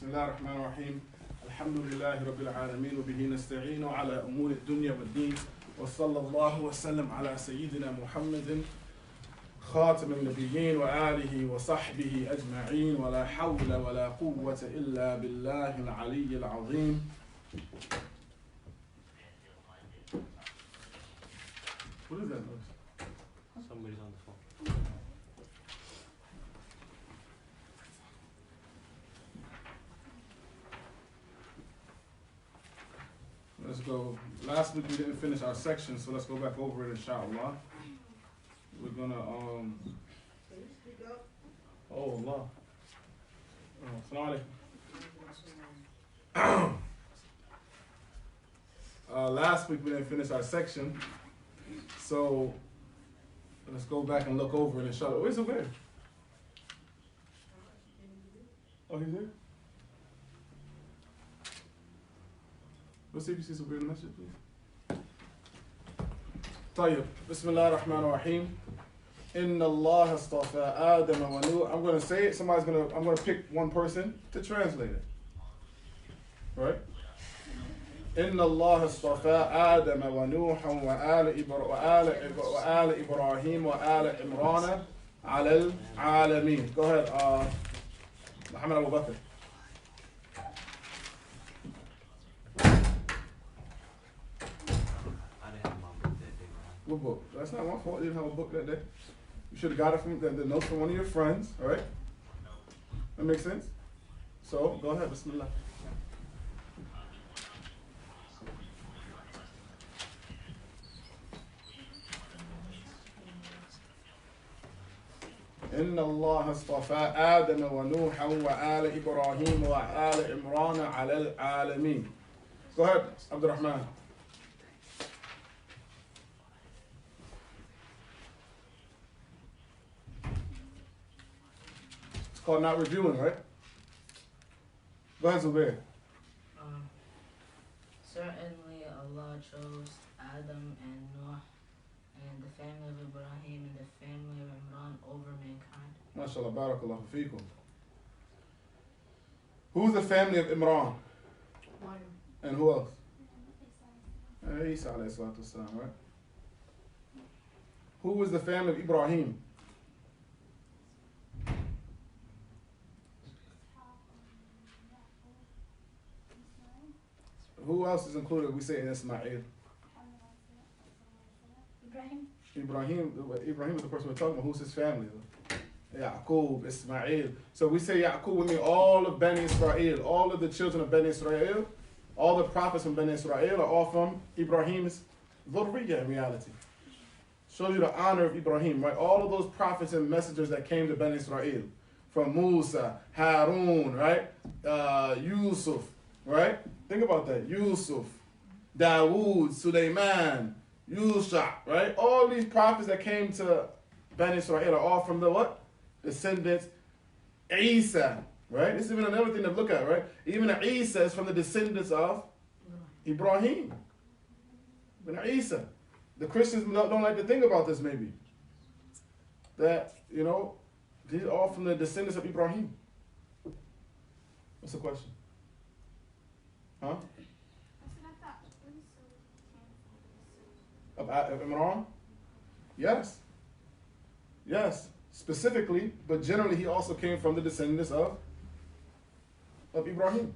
الله الرحمن الرحيم الحمد لله رب العالمين وبه نستعين على أمور الدنيا والدين وصلى الله وسلم على سيدنا محمد خاتم النبيين وآله وصحبه أجمعين ولا حول ولا قوة إلا بالله العلي العظيم. What is that noise? Somebody's on the phone. Let's go. Last week we didn't finish our section, so let's go back over it, inshallah. We're gonna oh Allah. Assalamu alaikum. Last week we didn't finish our section, so let's go back and look over it, inshallah. Where's Zubair? Oh, he's here? Let's see if you see Zubair in the message, please. طيب. بسم الله الرحمن الرحيم. إن الله اصطفى آدم ونوح. I'm gonna say it. I'm gonna pick one person to translate it. Right? إن الله اصطفى آدم ونوحا وآل إبراهيم وآل عمران على العالمين. Go ahead, محمد أبو بكر. What book? That's not my fault. You didn't have a book that day. You should have got it from the notes from one of your friends, all right? That makes sense? So, go ahead, bismillah. إن الله اصطفى آدم ونوحا وآل إبراهيم وآل عمران على العالمين. Go ahead, Abdul Rahman. Called not reviewing, right? Go ahead, Zubair. Certainly Allah chose Adam and Noah and the family of Ibrahim and the family of Imraan over mankind. MashaAllah, barakallahu feekum. Who's the family of Imraan? And who else? Isa alayhi salatu wasalam, right? Who was the family of Ibrahim? Who else is included? We say in Ismail. Ibrahim is the person we're talking about. Who's his family? Yaqub, Ismail. So we say Yaqub, we mean all of Bani Israel, all of the children of Bani Israel, all the prophets from Bani Israel are all from Ibrahim's dhurriyyah in reality. Shows you the honor of Ibrahim, right? All of those prophets and messengers that came to Bani Israel, from Musa, Harun, right? Yusuf, right? Think about that. Yusuf, Dawood, Sulaiman, Yusha, right? All these prophets that came to Bani Israel are all from the what? Descendants. Isa, right? This is even another thing to look at, right? Even Isa is from the descendants of Ibrahim. Ibn Isa. The Christians don't like to think about this maybe. That, these are all from the descendants of Ibrahim. What's the question? Huh? Of Imraan? Yes. Yes. Specifically, but generally he also came from the descendants of Ibrahim.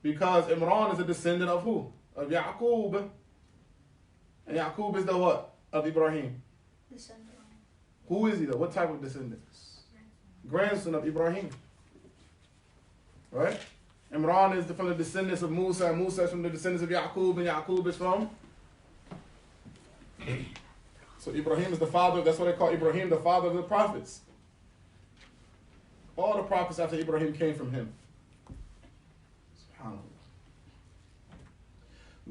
Because Imraan is a descendant of who? Of Yaqub. And Yaqub is the what? Of Ibrahim. Descendant. Who is he though? What type of descendant? Grandson of Ibrahim. Right? Imraan is from the descendants of Musa, and Musa is from the descendants of Yaqub, and Yaqub is from... So Ibrahim is the father, that's what they call Ibrahim, the father of the prophets. All the prophets after Ibrahim came from him. SubhanAllah.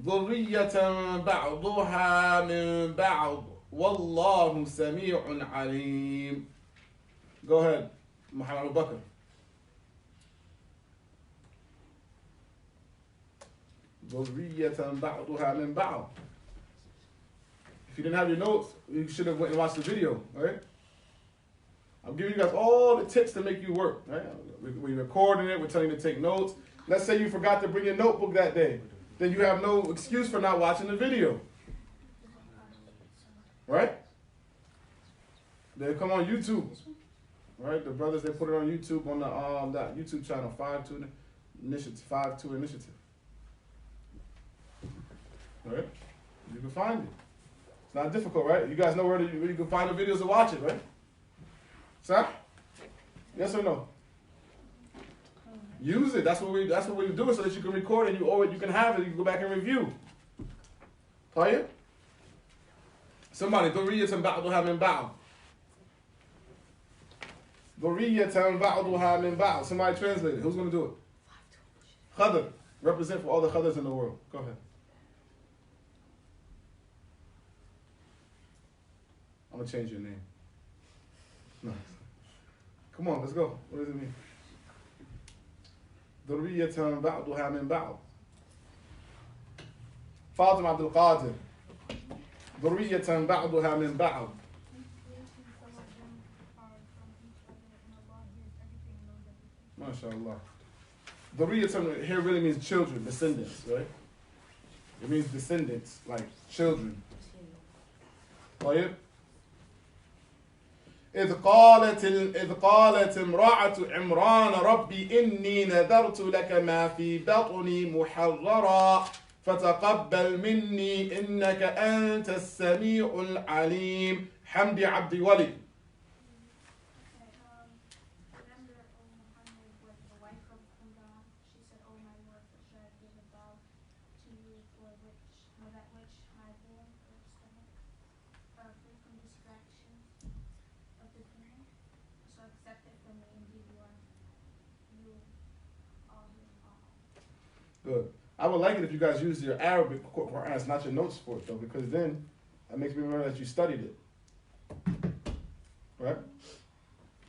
ذُرِّيَّةً بَعْضُهَا مِنْ بَعْضٍ وَاللَّهُ سَمِيعٌ عَلِيمٌ. Go ahead, Muhammad Abu Bakr. ذُرِّيَّةً بَعْضُهَا مِنْ بَعْضٍ. If you didn't have your notes, you should have went and watched the video, right? I'm giving you guys all the tips to make you work. Right? We're recording it. We're telling you to take notes. Let's say you forgot to bring your notebook that day. Then you have no excuse for not watching the video. Right? They come on YouTube. Right? The brothers, they put it on YouTube on the that YouTube channel, 5-2 Initiative. 5-2 Initiative. Right? You can find it. It's not difficult, right? You guys know where you can find the videos to watch it, right? Sir? Yes or no? Use it. That's what we do it so that you can record and you can have it. You can go back and review. طيب? Somebody, ذرية بعضها من بعض. ذرية بعضها من بعض. Somebody translate it. Who's going to do it? Khadar. Represent for all the Khadars in the world. Go ahead. I'm going to change your name. No. Come on, let's go. What does it mean? ذرية بعضها من بعض. فاطمة عبد القادر. ذرية بعضها من بعض. MashaAllah. ذرية here really means children, descendants, right? It means descendants, like children. طيب. إذ قالت امرأة عمران ربي إني نذرت لك ما في بطني محررا فتقبل مني إنك أنت السميع العليم. حمدي عبد ولي. Good. I would like it if you guys use your Arabic Quran, not your notes for it though, because then that makes me remember that you studied it. Right?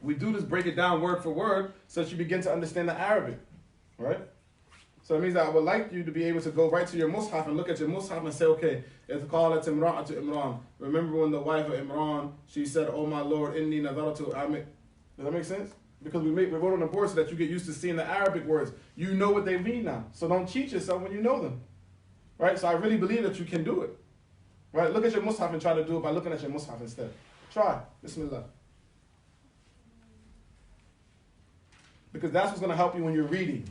We do this, break it down word for word, so that you begin to understand the Arabic. Right? So it means that I would like you to be able to go right to your Mus'haf and look at your Mus'haf and say, okay, إِذْ قَالَتْ امْرَأَةُ Imraan. Remember when the wife of Imraan, she said, oh my Lord, إِنِّي نَذَرَتُ Ameen. Does that make sense? Because we wrote on the board so that you get used to seeing the Arabic words. You know what they mean now. So don't cheat yourself when you know them. Right? So I really believe that you can do it. Right? Look at your Mus'haf and try to do it by looking at your Mus'haf instead. Try. Bismillah. Because that's what's going to help you when you're reading.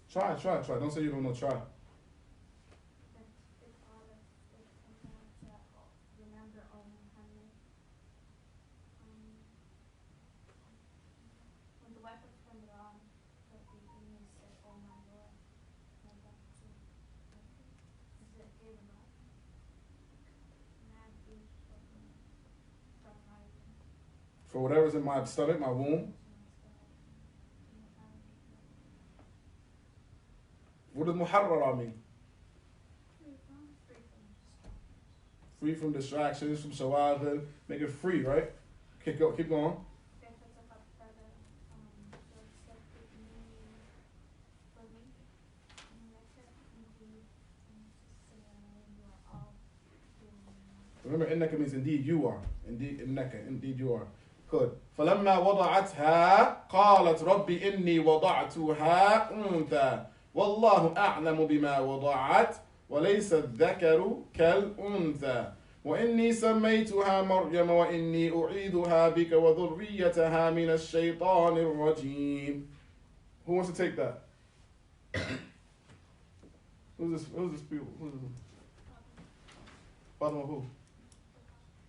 Try. Don't say you don't know. Try. For whatever's in my stomach, my womb. What does muharrara mean? Free from distractions, from shawagil. Make it free, right? Keep going. Remember, innaka means indeed you are. Indeed you are. Good. فلما وضعتها قالت ربي إني وضعتها أنثى والله أعلم بما وضعت وليس الذكر كالأنثى وإني سميتها مريم وإني أعيذها بك وذريتها من الشيطان الرجيم. Who wants to take that? Who's this people? Who's this? Bottom of who?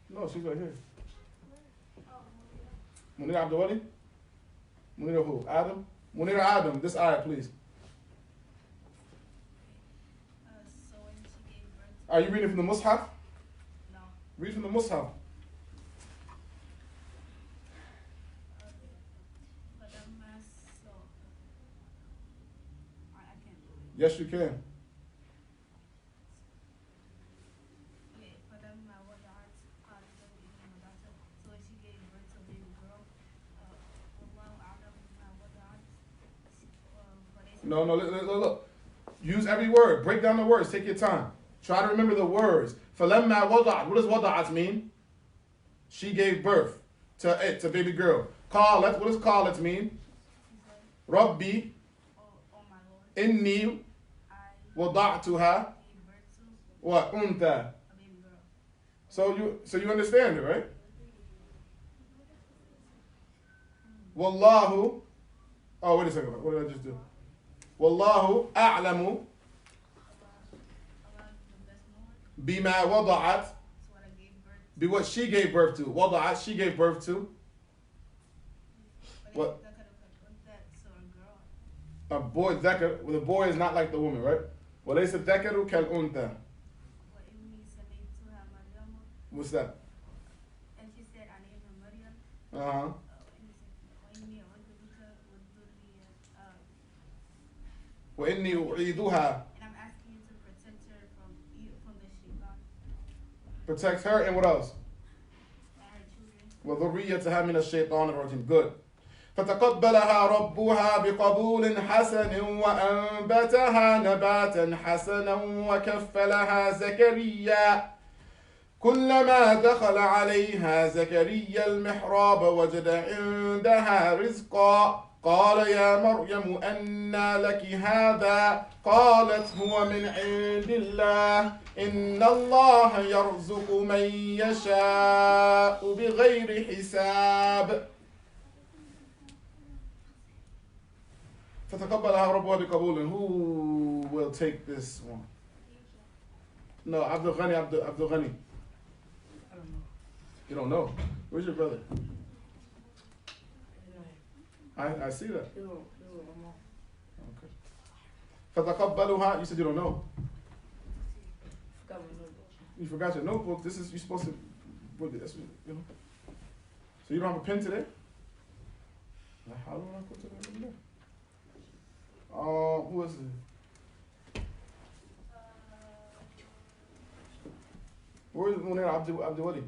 No, she's right here. Munir Abdulwali? Munir who? Adam? Munir Adam, this ayah, please. So when she gave birth. Are you reading from the Mus'haf? No. Read from the Mus'haf. But so I can't do it. Yes, you can. So when she gave birth to a baby girl, No, look. Use every word. Break down the words. Take your time. Try to remember the words. فَلَمَّا وَضَعَتْ. What does وَضَعَتْ mean? She gave birth to baby girl. قالت. What does قالت mean? رَبِّي Oh my Lord, إِنِّي I وَضَعْتُهَا gave birth to وَأُنْثَى. a baby girl. So you understand it, right? Wallahu. Oh, wait a second. What did I just do? Wallahu a'lamu Allah is the best knower. bima wada'at. That's what I gave birth to. Be what she gave birth to. Wada'at, she gave birth to. But What? it's that so a girl. A boy, dhakar. Well, the boy is not like the woman, right? وَلَيْسَ الذَّكَرُ كَالْأُنْثَى. What you mean سميتها مريم? What's that? And she said I named her Maryam. Uh-huh. وإني أعوذ والذرية. وَإِنِّي أُعِيدُهَا. And I'm asking you to protect her from the shaitan Protects her and what else? and her children. وَذُرِّيَّتَهَا مِنَ الشَّيْطَانِ الرَّجِيمِ. Good. فتقبلها ربها بقبول حسن وأنبتها نباتا حسنا وكفلها زكريا كلما دخل عليها زكريا المحراب وجد عندها رزقا قال يا مريم أنى لك هذا قالت هو من عند الله إن الله يرزق من يشاء بغير حساب فتقبلها ربها بقبول. Who will take this one? No, Abdul Ghani. Abdul Ghani. I don't know. You don't know. Where's your brother? I see that. Okay. فتقبلها. You said you don't know. Forgot my notebook. You forgot your notebook. This is you're supposed to. That's what, you know. So you don't have a pen today? How do I put it over there? Who is it? Where is Munir Abdiwali?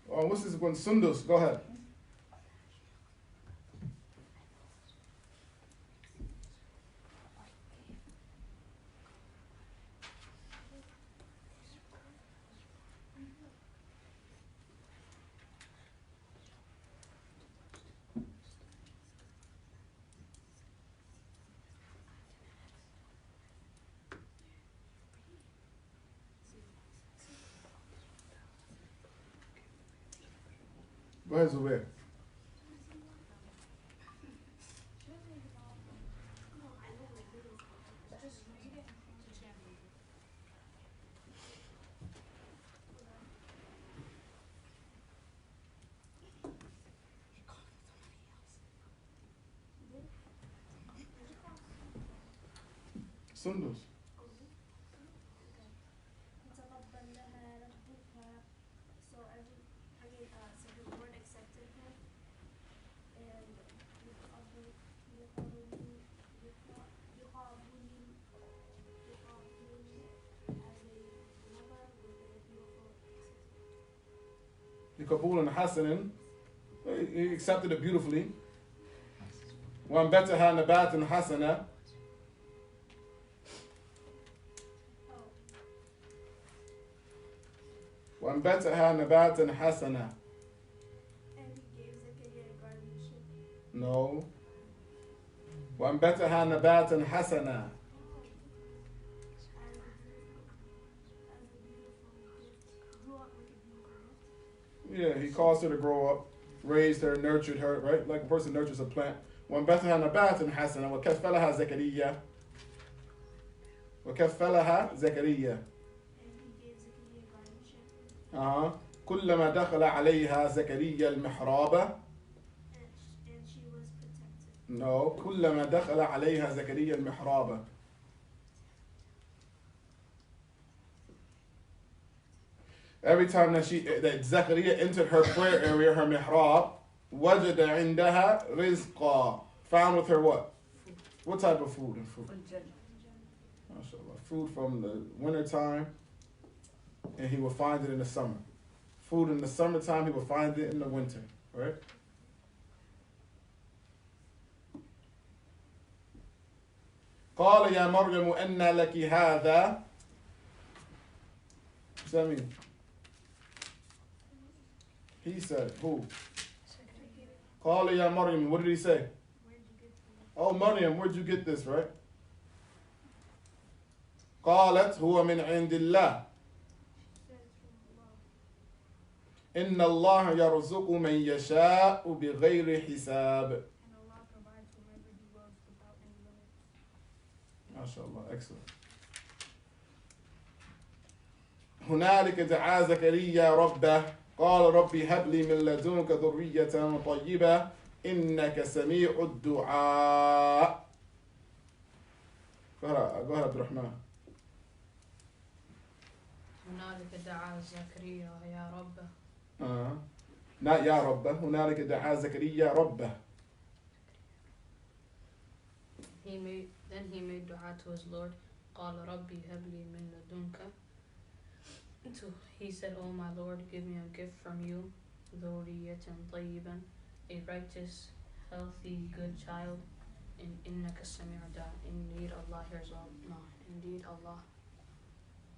What's this one? Sundus. Go ahead. Go ahead, Zubair. Sundus. So the Lord accepted him, and بقبول حسن. He accepted it beautifully. وأنبتها نباتا حسنا. وأنبتها نباتا حسنا. and he gave Zechariah a guardianship. No. وأنبتها نباتا حسنا. Yeah, he caused her to grow up, raised her, nurtured her, right? Like a person nurtures a plant. وأنبتها نباتا حسنا وكفلها زكريا. وكفلها زكريا. كلما دخل عليها زكريا المحراب. And she was protected. No. كلما دخل عليها زكريا المحراب. Every time that Zechariah entered her prayer area, her mihrab, وجد عندها رزقا. Found with her what? What type of food and fruit? MashaAllah. Food from the winter time, and he will find it in the summer. Food in the summertime, he will find it in the winter, right? قال يا مريم أن لك هذا. What's that mean? He said, who? قال يا مريم. What did he say? Oh, Maryam, where'd you get this, right? قالت هو من عند الله. إن الله يرزق من يشاء بغير حساب. ما شاء الله, excellent. هنالك دعا زكريا ربه قال ربي هب لي من لدنك ذرية طيبة إنك سميع الدعاء. Go ahead, عبد الرحمن. هنالك دعا زكريا يا ربه. Not يا ربه. هنالك دعا زكريا ربه. Then he made dua to his Lord. قال ربي هب لي من لدنك. He said, "Oh my Lord, give me a gift from you, ذرية طيبا, a righteous, healthy, good child. إنك سميع الدعاء. Indeed, Allah hears all. No, indeed, Allah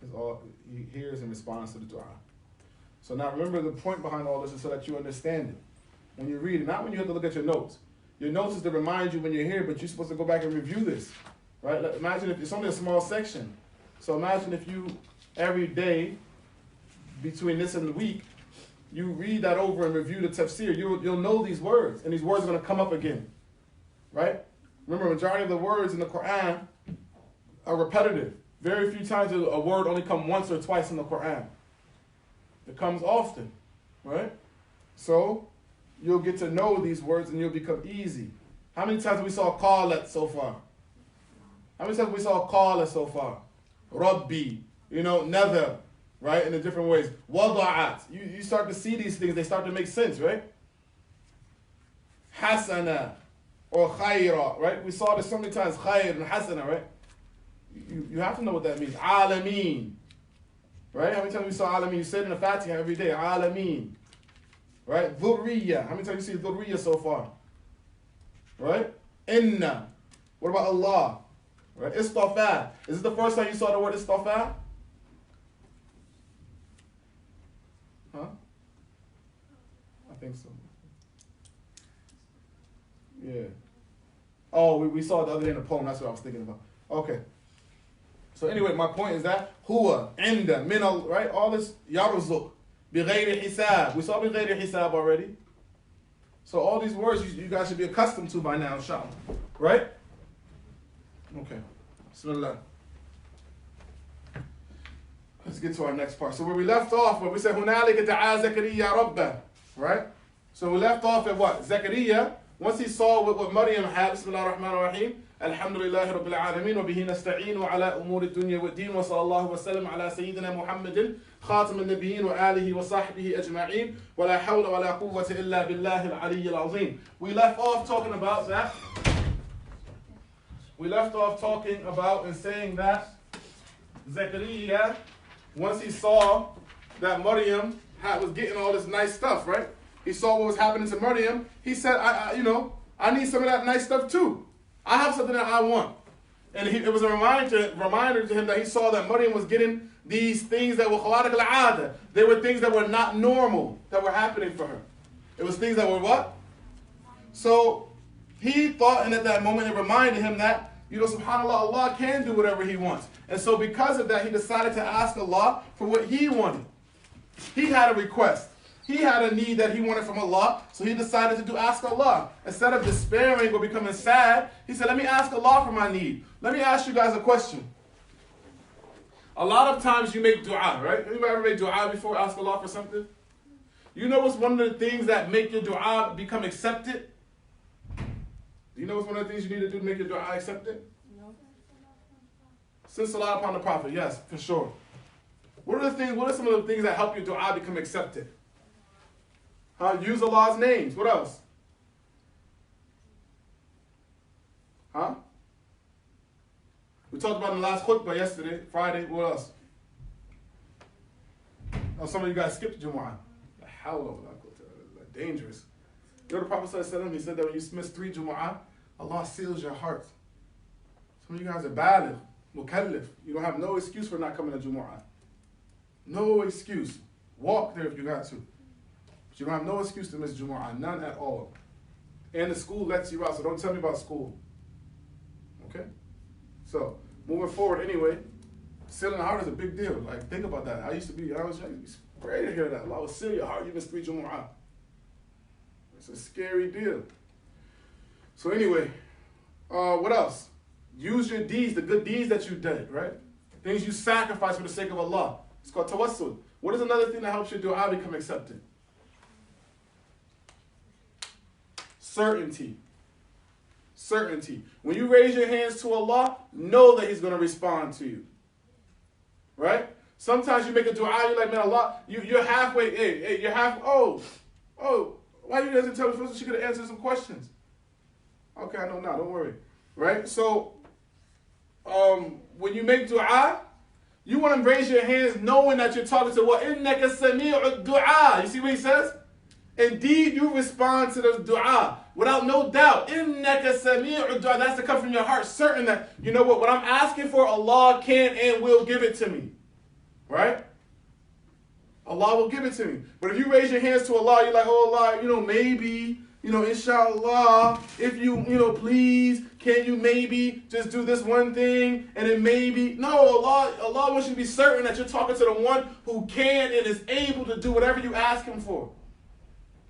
is all He hears in response to the dua. So now remember, the point behind all this is so that you understand it. When you read it, not when you have to look at your notes. Your notes is to remind you when you're here, but you're supposed to go back and review this. Right? Like, imagine if it's only a small section. So imagine if you, every day, between this and the week, you read that over and review the tafsir. You'll know these words, and these words are going to come up again. Right? Remember, majority of the words in the Quran are repetitive. Very few times a word only comes once or twice in the Quran. It comes often, right? So you'll get to know these words and you'll become easy. How many times we saw qalat so far? How many times we saw qalat so far? Rabbi, nether, right? In the different ways. Wada'at. You start to see these things, they start to make sense, right? Hasana or khayra, right? We saw this so many times, khayr and hasana, right? You have to know what that means. Alameen. Right? How many times we saw Alameen? You said in the Fatiha every day. Alameen. Right? Dhurriya. How many times you see Dhurriya so far? Right? Inna. What about Allah? Right? Istafa. Is this the first time you saw the word Istafa? Huh? I think so. Yeah. Oh, we saw it the other day in the poem. That's what I was thinking about. Okay. So anyway, my point is that huwa, inda, min, right? All this yarzuq, bighayri hisab. We saw bighayri hisab already. So all these words you guys should be accustomed to by now, inshallah. Right? Okay. Bismillah. Let's get to our next part. So where we left off, where we said, هُنَالِكَ دَعَا زَكَرِيَّا رَبَّهُ. Right? So we left off at what? Zakaria, once he saw what Maryam had, Bismillah ar-Rahman ar-Rahim, Alhamdulillahi Rabbil Alameen, wa bihi nasta'een wa ala umuri dunya wa deen, wa sallallahu wa sallam ala Sayyidina Muhammadin, khatam al-nabiyyin wa alihi wa sahbihi ajma'een, wa la hawla wa la quwwata illa billahi al-aliyyil azim. We left off talking about that. We left off talking about and saying that Zakaria, once he saw that Maryam was getting all this nice stuff, right? He saw what was happening to Maryam. He said, I need some of that nice stuff too. I have something that I want. And it was a reminder to him that he saw that Maryam was getting these things that were khawarik al-'ada. They were things that were not normal that were happening for her. It was things that were what? So he thought, and at that moment it reminded him that, subhanAllah, Allah can do whatever He wants. And so because of that, he decided to ask Allah for what he wanted. He had a request. He had a need that he wanted from Allah, so he decided to ask Allah. Instead of despairing or becoming sad, he said, let me ask Allah for my need. Let me ask you guys a question. A lot of times you make dua, right? Anybody ever made dua before, ask Allah for something? You know what's one of the things that make your dua become accepted? Do you know what's one of the things you need to do to make your dua accepted? No. Send salat upon the Prophet, yes, for sure. What are some of the things that help your dua become accepted? Use Allah's names. What else? We talked about in the last khutbah yesterday, Friday. What else? Oh, some of you guys skipped Jumu'ah. How dangerous. You know the Prophet ﷺ, he said that when you miss 3 Jumu'ah, Allah seals your heart. Some of you guys are baligh, mukallif. You don't have no excuse for not coming to Jumu'ah. No excuse. Walk there if you got to. But you don't have no excuse to miss Jumu'ah. None at all. And the school lets you out, so don't tell me about school. Okay? So, moving forward anyway, sealing the heart is a big deal. Like, think about that. I used to be afraid to hear that. Allah will seal your heart, you missed 3 Jumu'ah. It's a scary deal. So anyway, what else? Use your deeds, the good deeds that you did, right? Things you sacrifice for the sake of Allah. It's called tawassul. What is another thing that helps your dua become accepted? Certainty. Certainty. When you raise your hands to Allah, know that He's going to respond to you. Right? Sometimes you make a dua, you're like, man, Allah, you're halfway, you're half, why you guys tell me she could have answered some questions? Okay, I know now, don't worry. Right? So, when you make dua, you want to raise your hands knowing that you're talking to what? إِنَّكَ سَمِيعُ الدُّعَاء. You see what he says? Indeed, you respond to the dua without no doubt. إِنَّكَ سَمِيعُ الدُّعَاء. That's to come from your heart, certain that, you know what I'm asking for, Allah can and will give it to me. Right? Allah will give it to me. But if you raise your hands to Allah, you're like, oh Allah, maybe, inshallah, if you, please, can you maybe just do this one thing and then maybe. No, Allah wants you to be certain that you're talking to the one who can and is able to do whatever you ask Him for.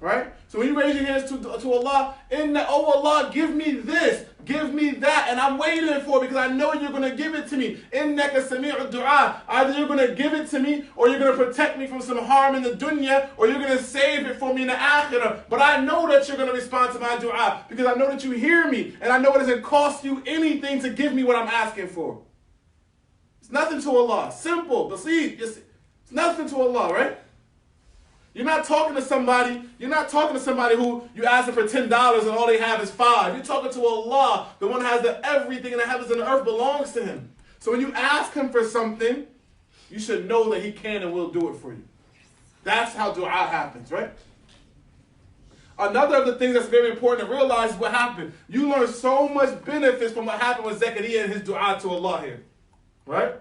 Right? So when you raise your hands to Allah, oh Allah, give me this, give me that, and I'm waiting for it because I know you're going to give it to me. Innaka sami'u du'a. Either you're going to give it to me, or you're going to protect me from some harm in the dunya, or you're going to save it for me in the akhirah. But I know that you're going to respond to my dua because I know that you hear me, and I know it doesn't cost you anything to give me what I'm asking for. It's nothing to Allah. Simple. Basit. It's nothing to Allah, right? You're not talking to somebody who you ask them for $10 and all they have is $5. You're talking to Allah, the one who has everything in the heavens and the earth belongs to Him. So when you ask Him for something, you should know that He can and will do it for you. That's how dua happens, right? Another of the things that's very important to realize is what happened. You learn so much benefits from what happened with Zechariah and his dua to Allah here. Right?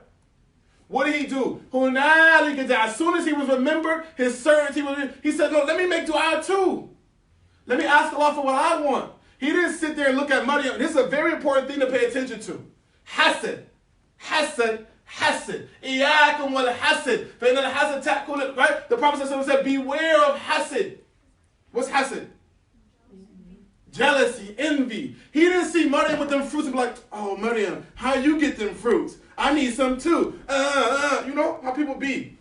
What did he do? As soon as he was remembered, his certainty was, he said, no, let me make dua too. Let me ask Allah for what I want. He didn't sit there and look at money. This is a very important thing to pay attention to. Hasad. Hasad. Hasad. Iyakum wal hasad. Right? The Prophet said, beware of hasad. What's hasad? Jealousy, envy. He didn't see Maryam with them fruits and be like, oh, Maryam, how you get them fruits? I need some too. You know how people be.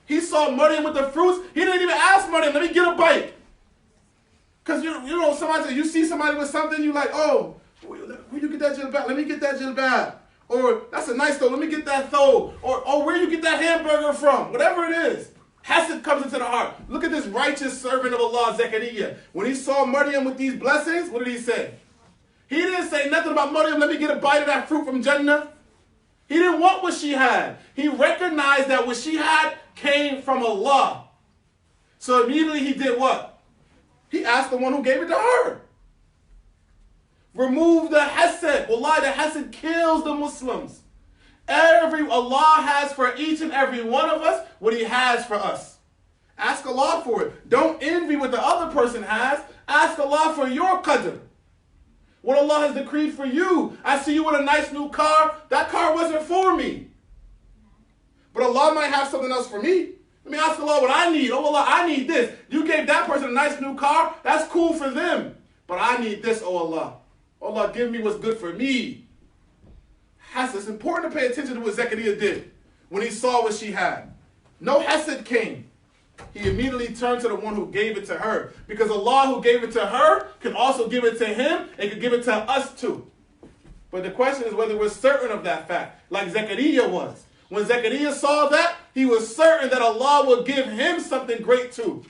He saw Maryam with the fruits. He didn't even ask Maryam, let me get a bite. Because you see somebody with something, you like, oh, where you get that jilbab? Let me get that jilbab. Or that's a nice though, let me get that though. Or oh, where you get that hamburger from? Whatever it is. Hasad comes into the heart. Look at this righteous servant of Allah, Zechariah. When he saw Maryam with these blessings, what did he say? He didn't say nothing about Maryam, let me get a bite of that fruit from Jannah. He didn't want what she had. He recognized that what she had came from Allah. So immediately he did what? He asked the one who gave it to her. Remove the hasad. Wallahi, the hasad kills the Muslims. Allah has for each and every one of us what He has for us. Ask Allah for it. Don't envy what the other person has. Ask Allah for your qadr. What Allah has decreed for you. I see you with a nice new car. That car wasn't for me. But Allah might have something else for me. Let me ask Allah what I need. Oh Allah, I need this. You gave that person a nice new car. That's cool for them. But I need this, oh Allah. Allah, give me what's good for me. It's important to pay attention to what Zechariah did when he saw what she had. No hasad came. He immediately turned to the one who gave it to her. Because Allah who gave it to her can also give it to him and can give it to us too. But the question is whether we're certain of that fact, like Zechariah was. When Zechariah saw that, he was certain that Allah would give him something great too.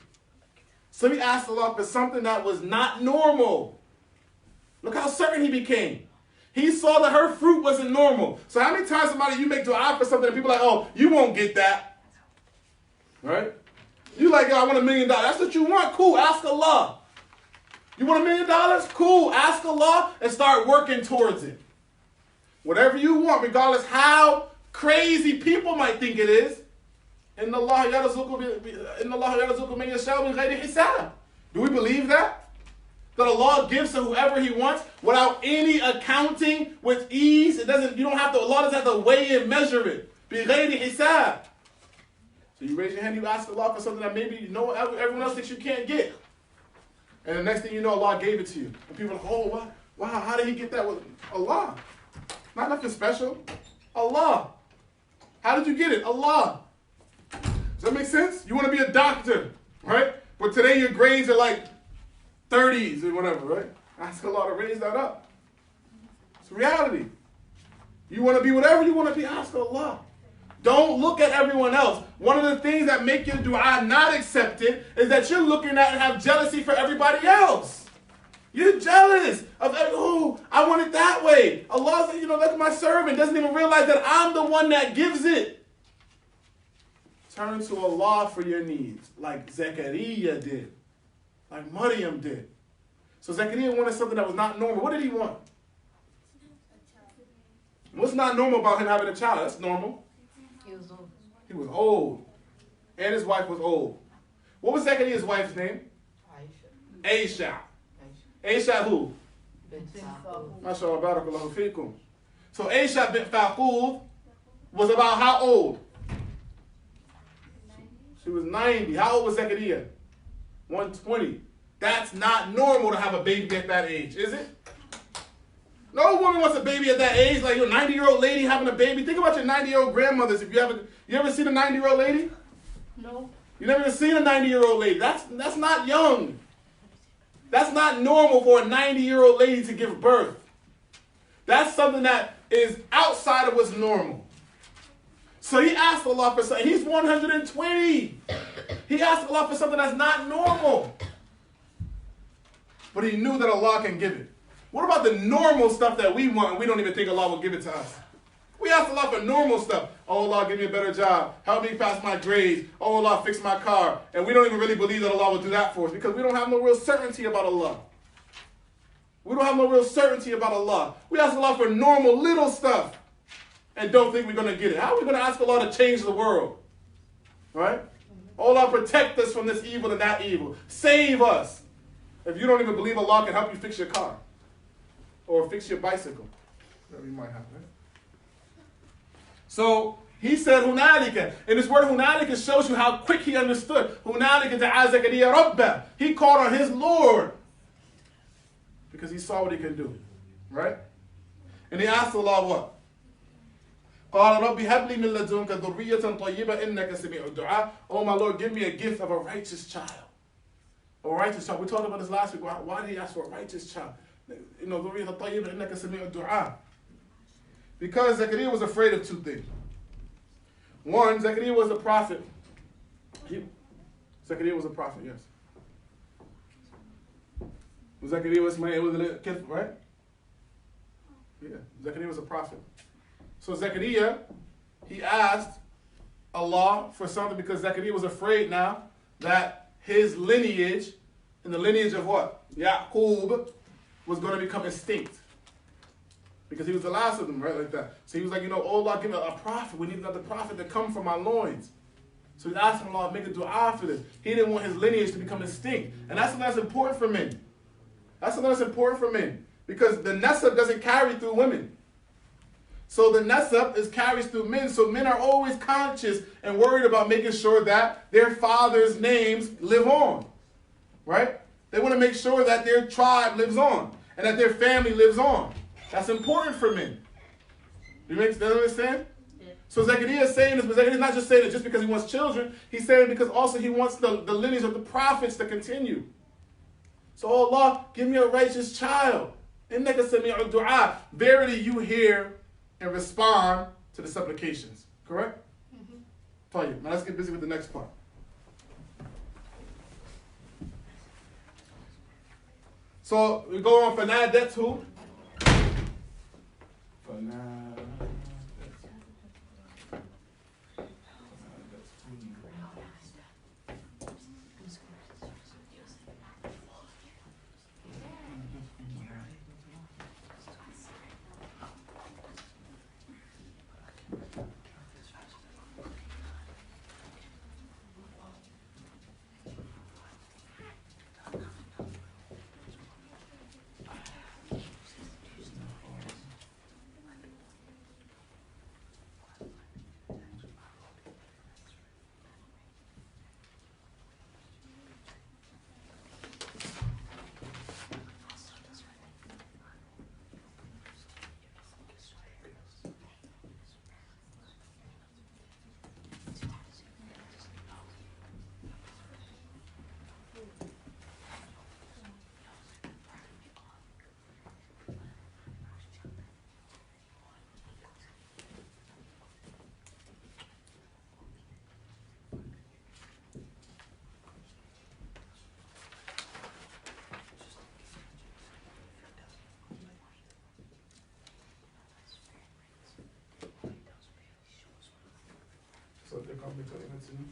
So he asked Allah for something that was not normal. Look how certain he became. He saw that her fruit wasn't normal. So how many times you make dua for something and people are like, oh, you won't get that. Right? You like, yo, I want $1 million. That's what you want? Cool, ask Allah. You want $1 million? Cool, ask Allah and start working towards it. Whatever you want, regardless how crazy people might think it is. إِنَّ اللَّهَ يَرْزُقُ مَن يَشَاءُ بِغَيْرِ حِسَابٍ. Do we believe that? That Allah gives to whoever He wants without any accounting, with ease. Allah doesn't have to weigh and measure it. بِغَيْرِ حِسَابٍ. So you raise your hand, you ask Allah for something that maybe everyone else thinks you can't get. And the next thing you know, Allah gave it to you. And people are like, oh, what? Wow, how did He get that? With Allah. Not nothing special. Allah. How did you get it? Allah. Does that make sense? You want to be a doctor, right? But today your grades are like 30s or whatever, right? Ask Allah to raise that up. It's reality. You want to be whatever you want to be, ask Allah. Don't look at everyone else. One of the things that make your dua not accepted is that you're looking at and have jealousy for everybody else. You're jealous of, oh, I want it that way. Allah said, look at my servant. Doesn't even realize that I'm the one that gives it. Turn to Allah for your needs, like Zechariah did, like Maryam did. So Zechariah wanted something that was not normal. What did he want? What's not normal about him having a child? That's normal. He was old. He was old. And his wife was old. What was Zechariah's wife's name? Aisha. Aisha who? MashaAllah, barakallahu feekum. So Aisha bint Faqud was about how old? She was 90. How old was Zechariah? 120. That's not normal to have a baby at that age, is it? No woman wants a baby at that age, like your 90-year-old lady having a baby. Think about your 90-year-old grandmothers. You ever seen a 90-year-old lady? No. You never seen a 90-year-old lady. That's not young. That's not normal for a 90-year-old lady to give birth. That's something that is outside of what's normal. So he asked Allah for something. He's 120. He asked Allah for something that's not normal. But he knew that Allah can give it. What about the normal stuff that we want and we don't even think Allah will give it to us? We ask Allah for normal stuff. Oh, Allah, give me a better job. Help me pass my grades. Oh, Allah, fix my car. And we don't even really believe that Allah will do that for us because we don't have no real certainty about Allah. We don't have no real certainty about Allah. We ask Allah for normal little stuff and don't think we're going to get it. How are we going to ask Allah to change the world? Right? Allah, protect us from this evil and that evil. Save us. If you don't even believe Allah can help you fix your car or fix your bicycle, whatever you might have, right? So he said hunalika. And this word hunalika shows you how quick he understood. Hunalika da'a Zechariah Rabbah. He called on his Lord because he saw what he could do. Right? And he asked Allah what? قال ربي هب لي من لدنك ذرية طيبة إنك سميع الدعاء. Oh my Lord, give me a gift of a righteous child. A righteous child. We talked about this last week. Why did he ask for a righteous child? ذرية طيبة إنك سميع الدعاء. Because Zechariah was afraid of two things. One, Zechariah was a prophet. Zechariah was a prophet, yes. Zechariah was a kid, right? Yeah, Zechariah was a prophet. So Zechariah, he asked Allah for something because Zechariah was afraid now that his lineage, and the lineage of what? Yaqub, was going to become extinct. Because he was the last of them, right, like that. So he was like, oh Allah, give me a prophet. We need another prophet to come from our loins. So he's asking Allah, make a dua for this. He didn't want his lineage to become extinct. And that's something that's important for men. That's something that's important for men. Because the nasab doesn't carry through women. So the nasab carries through men. So men are always conscious and worried about making sure that their father's names live on. Right? They want to make sure that their tribe lives on. And that their family lives on. That's important for men. You understand? Yeah. So Zechariah is saying this, but Zechariah is not just saying it just because he wants children. He's saying it because also he wants the lineage of the prophets to continue. So Allah, give me a righteous child. Innaka sami'ud du'a. Verily you hear and respond to the supplications. Correct? Mm-hmm. Now let's get busy with the next part. So we go on Fanadet who? بكلمة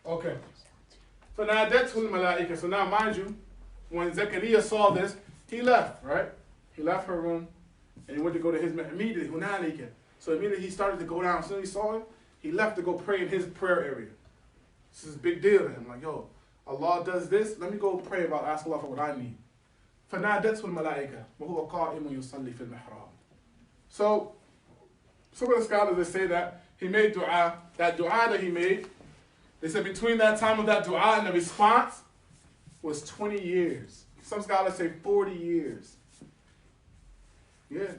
Okay. So now that's who the malaika. So now mind you, when Zechariah saw this, he left, right? He left her room and he went to go to his immediately. So immediately he started to go down. As soon as he saw him, he left to go pray in his prayer area. This is a big deal to him. Like, yo, Allah does this. Let me go pray about, ask Allah for what I need. فَنَادَتْهُ الْمَلَائِكَةُ وَهُوَ قَائِمٌ يُصَلِّي فِي الْمِحْرَابِ. So some of the scholars, they say that he made dua. That dua that he made, they said between that time of that dua and the response was 20 years. Some scholars say 40 years. Yeah.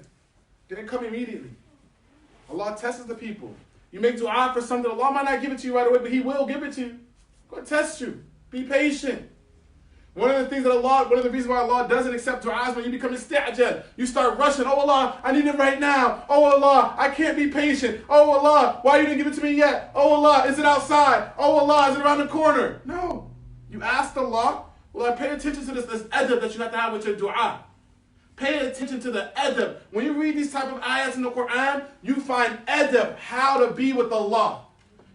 Didn't come immediately. Allah tests the people. You make dua for something, Allah might not give it to you right away, but He will give it to you. Go test you. Be patient. One of the reasons why Allah doesn't accept dua is when you become isti'jal. You start rushing. Oh Allah, I need it right now. Oh Allah, I can't be patient. Oh Allah, why you didn't give it to me yet? Oh Allah, is it outside? Oh Allah, is it around the corner? No. You asked Allah, well, pay attention to this adab that you have to have with your dua. Pay attention to the adab. When you read these type of ayats in the Quran, you find adab, how to be with Allah.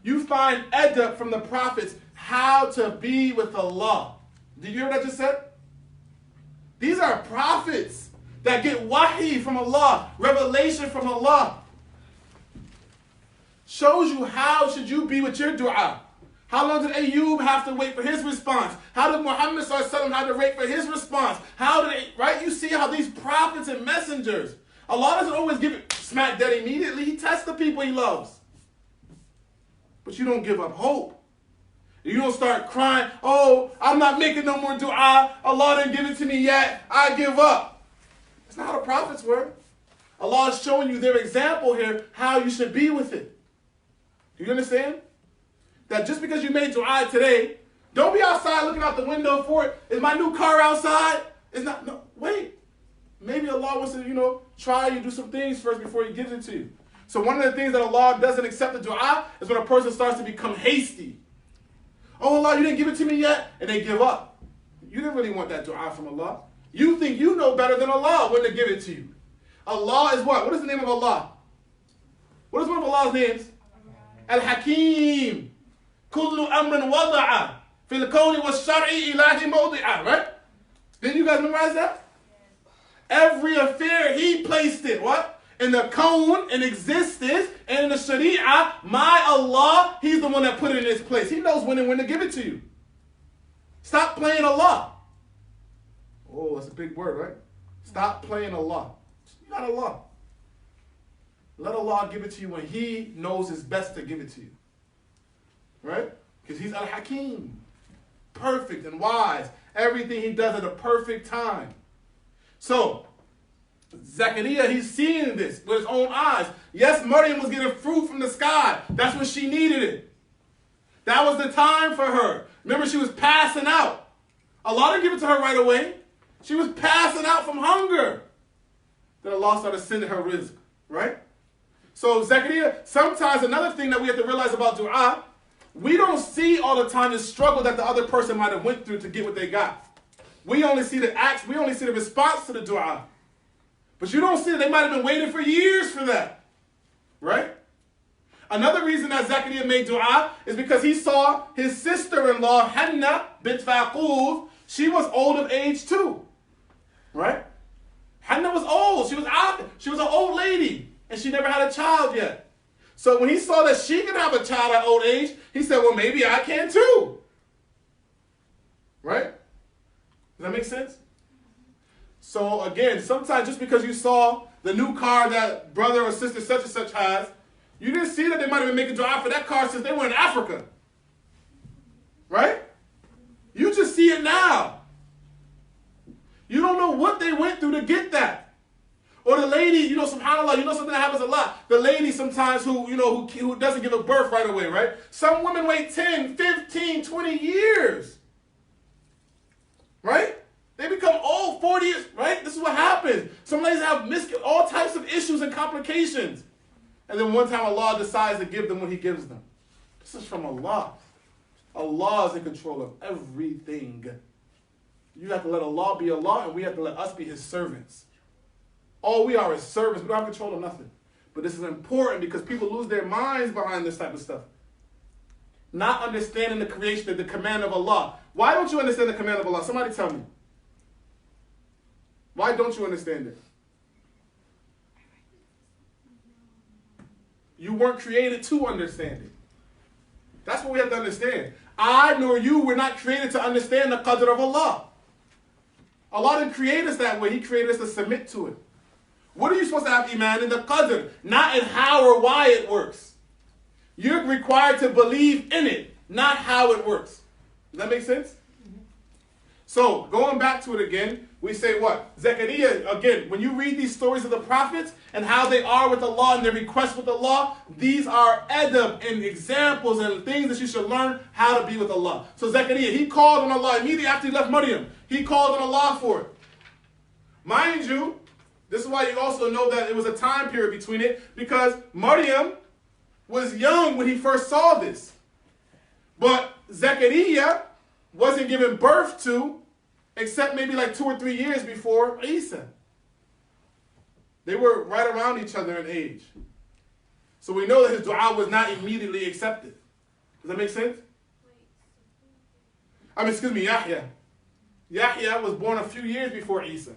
You find adab from the prophets, how to be with Allah. Did you hear what I just said? These are prophets that get wahi from Allah, revelation from Allah. Shows you how should you be with your dua. How long did Ayyub have to wait for his response? How did Muhammad ﷺ have to wait for his response? Right? You see how these prophets and messengers, Allah doesn't always give it smack dead immediately. He tests the people He loves. But you don't give up hope. You don't start crying, oh, I'm not making no more dua. Allah didn't give it to me yet. I give up. That's not how the prophets were. Allah is showing you their example here, how you should be with it. Do you understand? That just because you made dua today, don't be outside looking out the window for it. Is my new car outside? No, wait. Maybe Allah wants to, try you, do some things first before He gives it to you. So one of the things that Allah doesn't accept the dua is when a person starts to become hasty. Oh Allah, you didn't give it to me yet? And they give up. You didn't really want that dua from Allah. You think you know better than Allah when to give it to you. Allah is what? What is the name of Allah? What is one of Allah's names? Al-Hakim. Kullu amrin wada'a. Fil kawni wa shar'i ilahi mawdi'a. Right? Didn't you guys memorize that? Every affair He placed it. What? In the kawn, in existence, and in the sharia, my Allah, He's the one that put it in its place. He knows when and when to give it to you. Stop playing Allah. Oh, that's a big word, right? Stop playing Allah. You're not Allah. Let Allah give it to you when He knows it's best to give it to you. Right? Because He's Al-Hakim. Perfect and wise. Everything He does at a perfect time. So, Zechariah, he's seeing this with his own eyes. Yes, Maryam was getting fruit from the sky. That's when she needed it. That was the time for her. Remember, she was passing out. Allah didn't give it to her right away. She was passing out from hunger. Then Allah started sending her rizq, right? So Zechariah, sometimes another thing that we have to realize about dua, we don't see all the time the struggle that the other person might have went through to get what they got. We only see the acts, we only see the response to the dua. But you don't see that they might have been waiting for years for that. Right? Another reason that Zechariah made dua is because he saw his sister-in-law, Hannah bint Faqud, she was old of age too. Right? Hannah was old. She was out. She was an old lady. And she never had a child yet. So when he saw that she could have a child at old age, he said, well, maybe I can too. Right? Does that make sense? So again, sometimes just because you saw the new car that brother or sister such and such has, you didn't see that they might have been making dua for that car since they were in Africa. Right? You just see it now. You don't know what they went through to get that. Or the lady, subhanAllah, something that happens a lot. The lady sometimes who doesn't give a birth right away, right? Some women wait 10, 15, 20 years. Right? They become old, 40 years, right? This is what happens. Some ladies have all types of issues and complications. And then one time Allah decides to give them what He gives them. This is from Allah. Allah is in control of everything. You have to let Allah be Allah, and we have to let us be His servants. All we are is servants. We don't have control of nothing. But this is important because people lose their minds behind this type of stuff. Not understanding the creation, the command of Allah. Why don't you understand the command of Allah? Somebody tell me. Why don't you understand it? You weren't created to understand it. That's what we have to understand. I nor you were not created to understand the Qadr of Allah. Allah didn't create us that way. He created us to submit to it. What are you supposed to have Iman in? The Qadr, not in how or why it works. You're required to believe in it, not how it works. Does that make sense? So, going back to it again, we say what? Zechariah, again, when you read these stories of the prophets and how they are with Allah and their requests with Allah, these are adab and examples and things that you should learn how to be with Allah. So Zechariah, he called on Allah immediately after he left Maryam. He called on Allah for it. Mind you, this is why you also know that it was a time period between it, because Maryam was young when he first saw this. But Zechariah wasn't given birth to except maybe like 2 or 3 years before Isa. They were right around each other in age. So we know that his dua was not immediately accepted. Does that make sense? Yahya. Yahya was born a few years before Isa.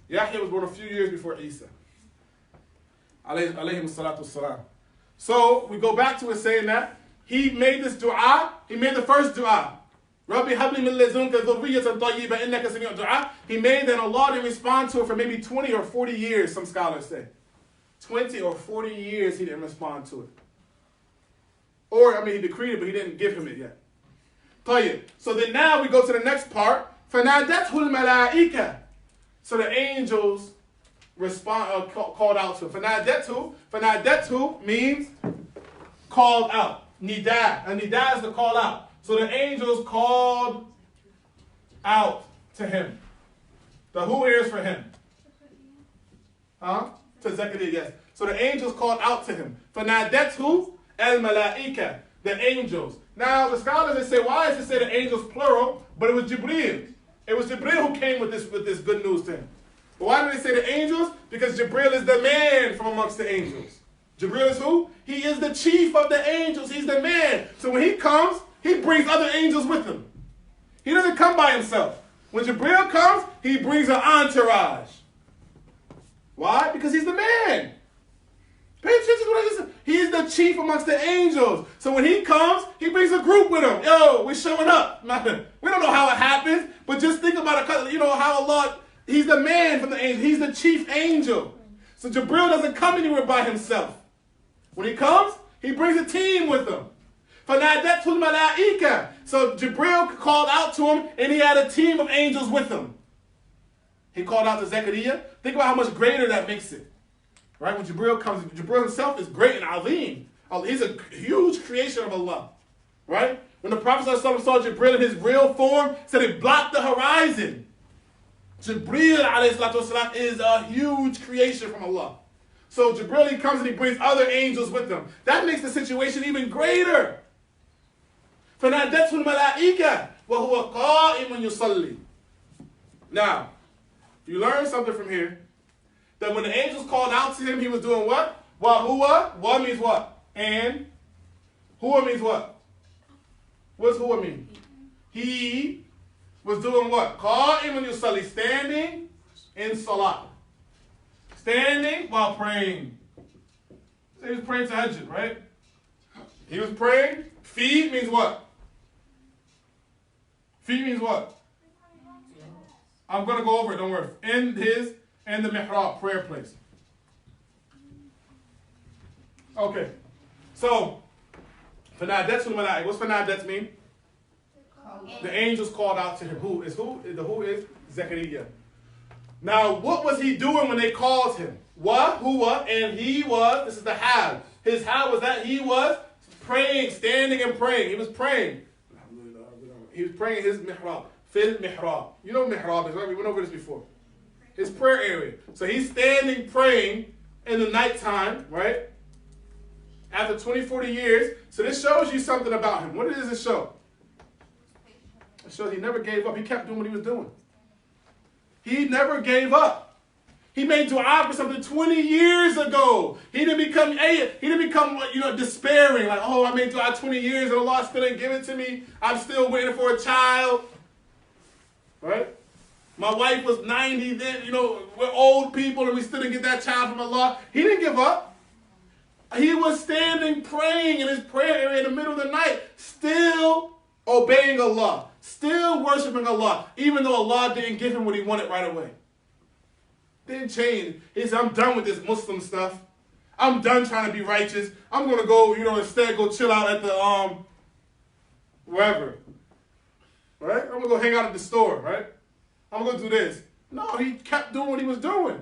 Yahya was born a few years before Isa. Alayhim salatu wassalam. So we go back to it saying that he made this dua. He made the first dua. Rabbi habli min ladunka dhurriyatan tayyiba innaka sami'ud du'a. He made that Allah didn't respond to it for maybe 20 or 40 years, some scholars say. 20 or 40 years he didn't respond to it. Or, he decreed it, but he didn't give him it yet. Tayyib. So then now we go to the next part. فَنَادَتْهُ الْمَلَائِكَةِ. So the angels called out to him. فَنَادَتْهُ means called out. Nida. And nida is the call out. So the angels called out to him. The who here is for him? To Zechariah, yes. So the angels called out to him. فَنَادَتْهُ الْمَلَائِكَةِ. The angels. Now the scholars, they say, why does it say the angels plural? But it was Jibreel. It was Jibreel who came with this good news to him. But why do they say the angels? Because Jibreel is the man from amongst the angels. Jibreel is who? He is the chief of the angels. He's the man. So when he comes, he brings other angels with him. He doesn't come by himself. When Jibreel comes, he brings an entourage. Why? Because he's the man. Pay attention to what I just said. He's the chief amongst the angels. So when he comes, he brings a group with him. Yo, we're showing up. We don't know how it happens, but just think about it. How Allah, he's the man from the angels. He's the chief angel. So Jibreel doesn't come anywhere by himself. When he comes, he brings a team with him. فَنَادَتْهُ الْمَلَائِكَةِ. So Jibreel called out to him, and he had a team of angels with him. He called out to Zechariah. Think about how much greater that makes it. Right? When Jibreel comes, Jibreel himself is great and alim. He's a huge creation of Allah. Right? When the Prophet ﷺ saw Jibreel in his real form, said it blocked the horizon. Jibreel ﷺ is a huge creation from Allah. So Jibreel, he comes and he brings other angels with him. That makes the situation even greater. فَنَادَتْهُ الْمَلَائِكَةِ وَهُوَ قَائِمٌ يُصَلِّي. Now, you learn something from here. That when the angels called out to him, he was doing what? Wa means what? And huwa means what? What does huwa mean? He was doing what? Qa'imun yusalli, standing in salah. Standing while praying. So he was praying tahajjud, right? He was praying. Feed means what? Feed means what? I'm going to go over it, don't worry. In the mihrab, prayer place. Okay. So, Fanadat's malaik. What's Fanadat mean? The angels called out to him. Who is Zechariah. Now, what was he doing when they called him? And he was, this is the hal. His hal was that he was praying, standing and praying. He was praying. He was praying his mihrab. Fil mihrab. You know what mihrab is, right? We went over this before. His prayer area. So he's standing praying in the nighttime, right? After 40 years. So this shows you something about him. What does it show? It shows he never gave up. He kept doing what he was doing. He never gave up. He made dua for something 20 years ago. He didn't become despairing. Like, oh, I made dua 20 years and Allah still didn't give it to me. I'm still waiting for a child. Right? My wife was 90 then, we're old people and we still didn't get that child from Allah. He didn't give up. He was standing praying in his prayer area in the middle of the night, still obeying Allah, still worshiping Allah, even though Allah didn't give him what he wanted right away. Didn't change. He said, I'm done with this Muslim stuff. I'm done trying to be righteous. I'm going to go, instead go chill out at the, wherever. Right? I'm going to go hang out at the store, right? I'm going to do this. No, he kept doing what he was doing.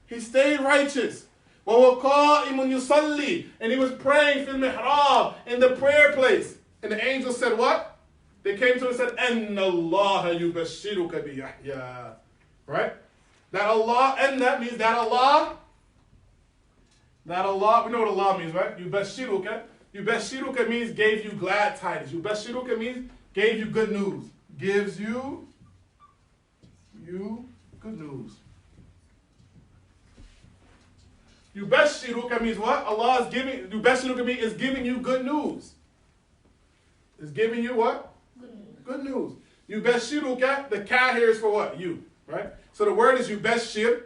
He stayed righteous. And he was praying fil mihrab, in the prayer place. And the angel said what? They came to him and said, Anna Allah yubashiruka bi Yahya. Right? That Allah, and that means that Allah, we know what Allah means, right? Yubashiruka. Yubashiruka means gave you glad tidings. Yubashiruka means gave you good news. Gives you good news. Yubashiruka means what? Allah is giving, Yubashiruka means is giving you good news. Is giving you what? Good news. Yubashiruka, the ka here is for what? You, right? So the word is yubashir,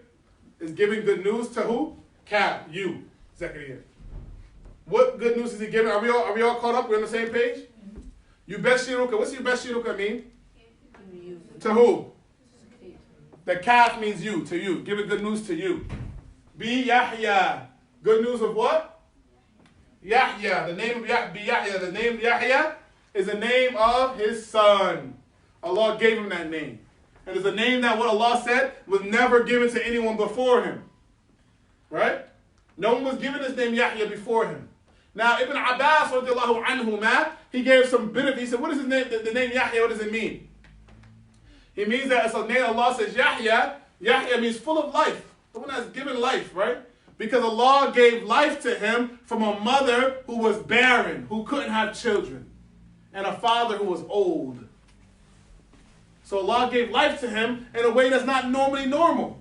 is giving good news to who? Ka, you, Zechariah. What good news is he giving? Are we all caught up? We're on the same page? Yubashiruka, what's yubashiruka mean? To who? The kaf means you, to you. Giving good news to you. Bi Yahya. Good news of what? Yahya. The name of Yahya. The name of Yahya is the name of his son. Allah gave him that name. And it's a name that what Allah said was never given to anyone before him. Right? No one was given this name Yahya before him. Now Ibn Abbas radiallahu anhuma, he gave some benefit. He said, what is his name? The name Yahya, what does it mean? It means that it's a name Allah says Yahya. Yahya means full of life. The one that's given life, right? Because Allah gave life to him from a mother who was barren, who couldn't have children, and a father who was old. So Allah gave life to him in a way that's not normally normal.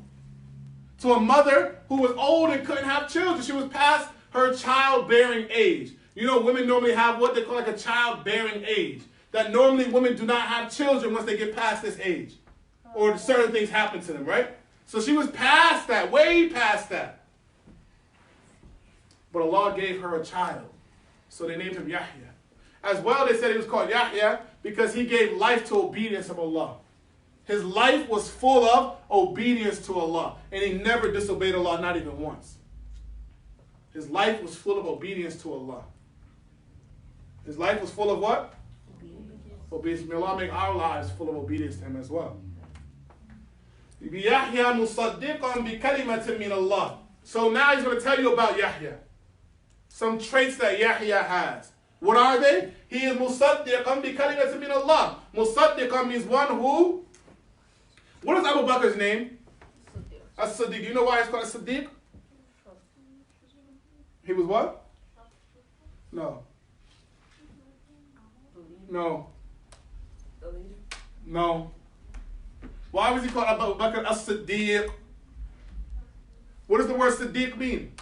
To a mother who was old and couldn't have children. She was past her childbearing age. Women normally have what they call like a childbearing age. That normally women do not have children once they get past this age. Or certain things happen to them, right? So she was past that, way past that. But Allah gave her a child. So they named him Yahya. As well, they said he was called Yahya because he gave life to obedience of Allah. His life was full of obedience to Allah. And he never disobeyed Allah, not even once. His life was full of obedience to Allah. His life was full of what? Obedience. May Allah make our lives full of obedience to him as well. Yahya musaddiqan bi kalimatin min Allah. So now he's going to tell you about Yahya. Some traits that Yahya has. What are they? He is musaddiqan bi kalimatin min Allah. Musaddiqan means one who. What is Abu Bakr's name? As-Siddiq. You know why he's called As-Siddiq? He was what? No. Why was he called Abu Bakr as-Siddiq? What does the word Siddiq mean?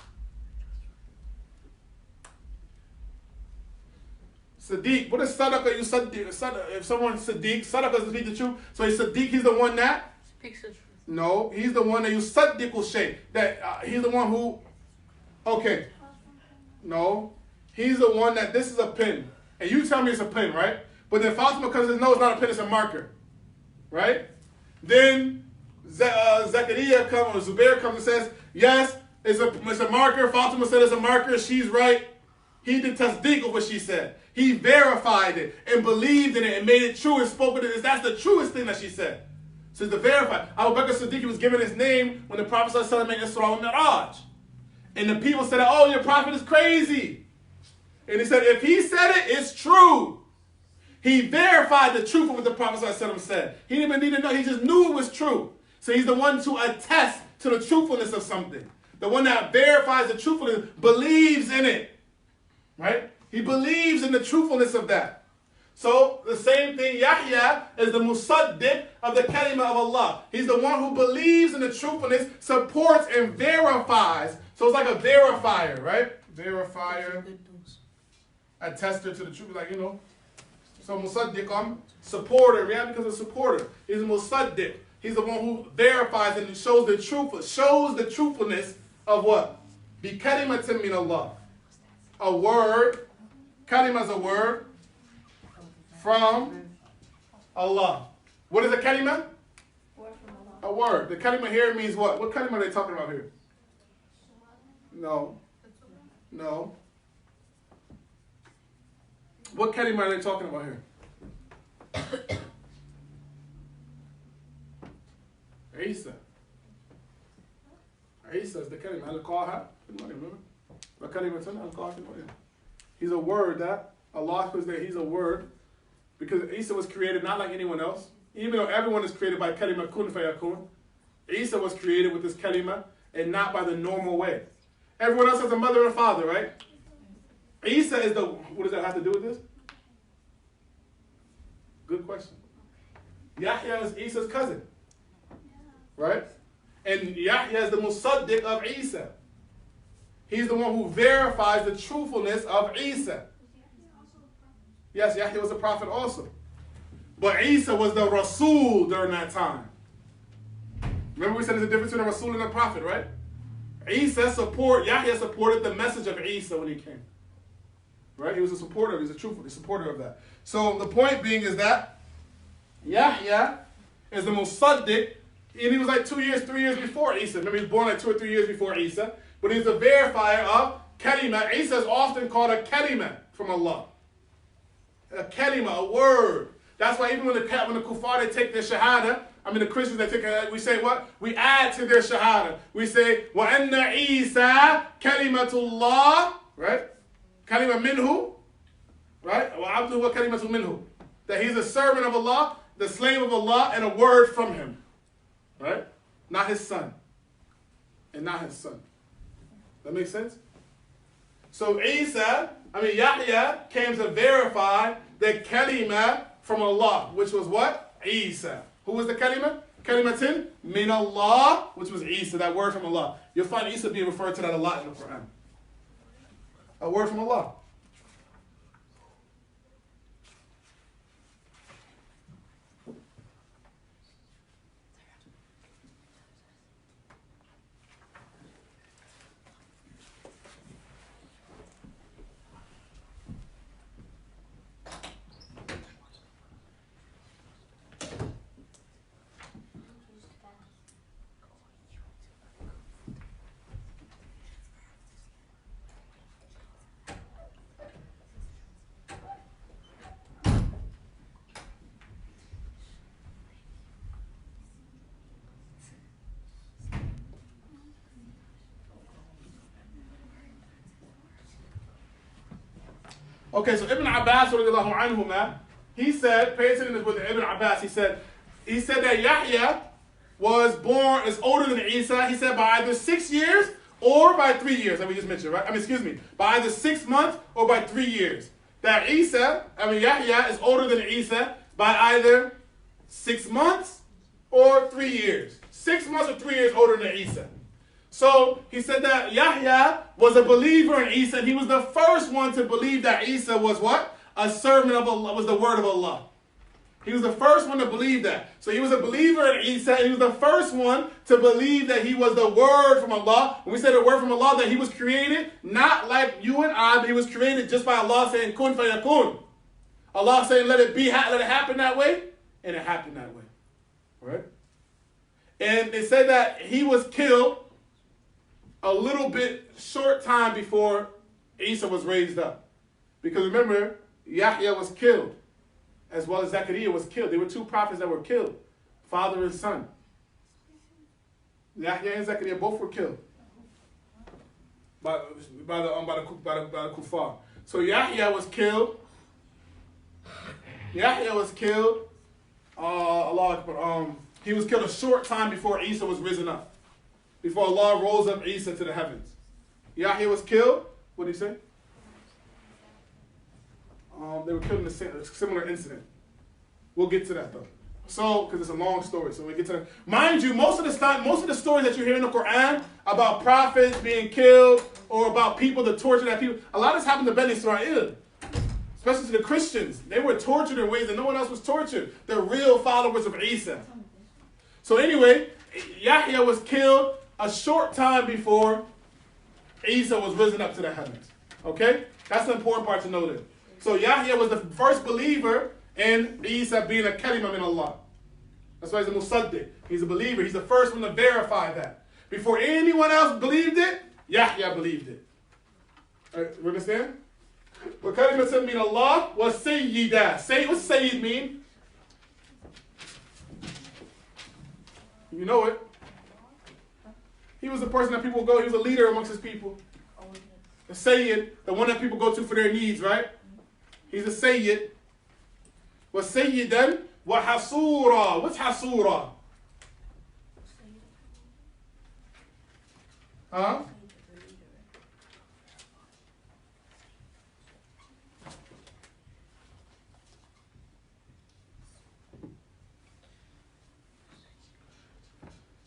Siddiq. What is Sadaqah? You Siddiq. If someone's Siddiq, Sadaqah is to speak the truth. So he's Siddiq, he's the one that? Speaks the truth. No, he's the one that you Saddiqul Shay. That he's the one who, okay. No, he's the one that this is a pen. And you tell me it's a pen, right? But then Fatima comes and says, no, it's not a pen, it's a marker. Right? Then Zakaria comes, or Zubair comes and says, yes, it's a marker. Fatima said it's a marker. She's right. He did tasdeeq of what she said. He verified it and believed in it and made it true and spoke with it. That's the truest thing that she said. So it's the verified. Abu Bakr Siddiq was given his name when the Prophet ﷺ made Isra and Mi'raj. And the people said, oh, your prophet is crazy. And he said, if he said it, it's true. He verified the truth of what the Prophet ﷺ said. He didn't even need to know. He just knew it was true. So he's the one to attest to the truthfulness of something. The one that verifies the truthfulness, believes in it. Right? He believes in the truthfulness of that. So the same thing, Yahya is the musaddiq of the kalima of Allah. He's the one who believes in the truthfulness, supports and verifies. So it's like a verifier, right? Verifier, attester to the truth, like, you know. So musaddiq, supporter, yeah, because a supporter. He's a musaddiq. He's the one who verifies and shows the truthfulness of what? Bi kalimatin min Allah. A word. Kalima is a word from Allah. What is a kalima? Word from Allah. A word. The kalima here means what? What kalima are they talking about here? No. No. What kalima are they talking about here? Isa. Isa is the kalima. Al-Qaha. Remember? He's a word that Allah was there. He's a word because Isa was created not like anyone else. Even though everyone is created by kalima kun fayakun, Isa was created with this kalima and not by the normal way. Everyone else has a mother and a father, right? Isa is the, what does that have to do with this? Good question. Yahya is Isa's cousin, right? And Yahya is the musaddiq of Isa. He's the one who verifies the truthfulness of Isa. Yes, Yahya was a prophet also. But Isa was the Rasul during that time. Remember we said there's a difference between a Rasul and a prophet, right? Yahya supported the message of Isa when he came. Right? He was a supporter, he's a truthful supporter of that. So the point being is that Yahya is the musaddiq, and he was like 2 years, 3 years before Isa. Remember he was born like 2 or 3 years before Isa. But he's a verifier of kalima. Isa is often called a kalima from Allah. A kalima, a word. That's why even when the kuffar, they take their shahada, the Christians, they take, we say what? We add to their shahada. We say, وَأَنَّ عِيسَى كَلِمَةُ اللَّهِ, right? Kalima minhu, right? وَعَبْدُهُ وَكَلِمَةُ minhu. That he's a servant of Allah, the slave of Allah, and a word from him. Right? Not his son. And not his son. That makes sense? So Yahya came to verify the kalima from Allah, which was what? Isa. Who was the kalima? Kalimatin min Allah, which was Isa, that word from Allah. You'll find Isa being referred to that a lot in the Quran. A word from Allah. Okay, so Ibn Abbas, radiallahu anhuma, he said, pay attention to this with Ibn Abbas, he said that Yahya is older than Isa, he said by either 6 years or by 3 years, that we just mentioned, right? By either 6 months or by 3 years. That Yahya is older than Isa by either 6 months or 3 years. 6 months or 3 years older than Isa. So he said that Yahya was a believer in Isa, and he was the first one to believe that Isa was what? A servant of Allah, was the word of Allah. He was the first one to believe that. So he was a believer in Isa, and he was the first one to believe that he was the word from Allah. When we say the word from Allah, that he was created not like you and I, but he was created just by Allah saying kun fayakun. Allah saying let it be, let it happen that way, and it happened that way. Right? And they said that he was killed a little bit short time before Isa was raised up. Because remember, Yahya was killed, as well as Zechariah was killed. There were two prophets that were killed, father and son. Yahya and Zechariah both were killed by the kuffar. So Yahya was killed. Yahya was killed. He was killed a short time before Isa was risen up. Before Allah rose up Isa to the heavens. Yahya was killed. What did he say? They were killed in a similar incident. We'll get to that though. So, because it's a long story, so we get to that. Mind you, most of the stories that you hear in the Quran about prophets being killed or about people that torture that people, a lot of this happened to Bani Israel. Especially to the Christians. They were tortured in ways that no one else was tortured. The real followers of Isa. So anyway, Yahya was killed a short time before Isa was risen up to the heavens. Okay? That's the important part to note. So Yahya was the first believer in Isa being a kalima min Allah. That's why he's a musaddiq. He's a believer. He's the first one to verify that. Before anyone else believed it, Yahya believed it. You understand? What kalima min Allah was sayyidah. What's sayyid mean? You know it. He was the person that people go, he was a leader amongst his people. The sayyid, the one that people go to for their needs, right? He's a sayyid. Was sayyidan wa hasura. What's hasura? Huh?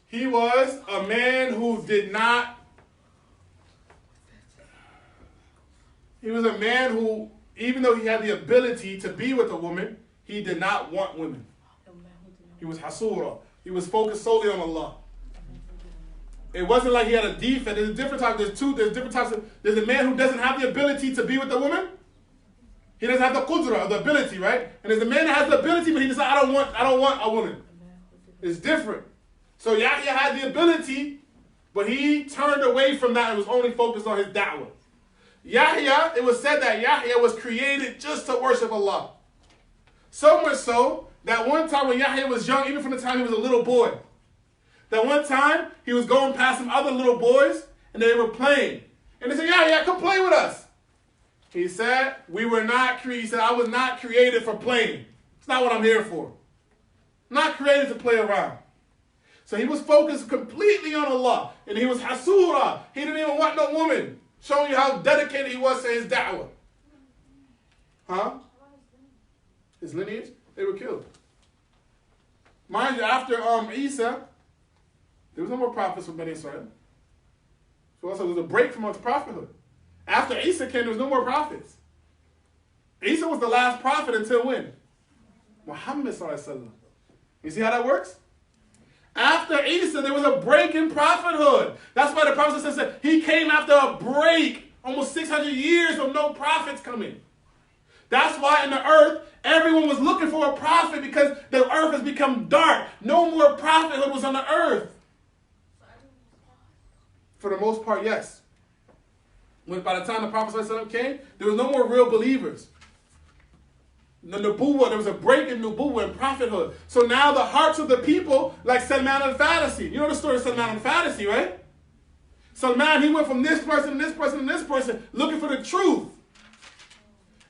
He was a man who did not, he was a man who, even though he had the ability to be with a woman, he did not want women. He was hasura. He was focused solely on Allah. It wasn't like he had a defect. There's a different type. There's different types of, there's a man who doesn't have the ability to be with a woman. He doesn't have the qudra, the ability, right? And there's a man that has the ability, but he decides, I don't want a woman. It's different. So Yahya had the ability, but he turned away from that and was only focused on his da'wah. Yahya, it was said that Yahya was created just to worship Allah. So much so that one time when Yahya was young, even from the time he was a little boy, that one time he was going past some other little boys and they were playing. And they said, Yahya, come play with us. He said, he said, I was not created for playing. It's not what I'm here for. I'm not created to play around. So he was focused completely on Allah. And he was hasura. He didn't even want no woman. Showing you how dedicated he was to his da'wah. Huh? His lineage? They were killed. Mind you, after Isa, there was no more prophets from Bani Israel. So also there was a break from his prophethood. After Isa came, there was no more prophets. Isa was the last prophet until when? Muhammad sallallahu alaihi wasallam. You see how that works? After Isa, there was a break in prophethood. That's why the Prophet said he came after a break, almost 600 years of no prophets coming. That's why in the earth, everyone was looking for a prophet because the earth has become dark. No more prophethood was on the earth. For the most part, yes. By the time the Prophet ﷺ came, there was no more real believers. The nubuwwah, there was a break in nubuwwah and prophethood. So now the hearts of the people, like Salman al-Farisi. You know the story of Salman al-Farisi, right? Salman, he went from this person to this person to this person looking for the truth.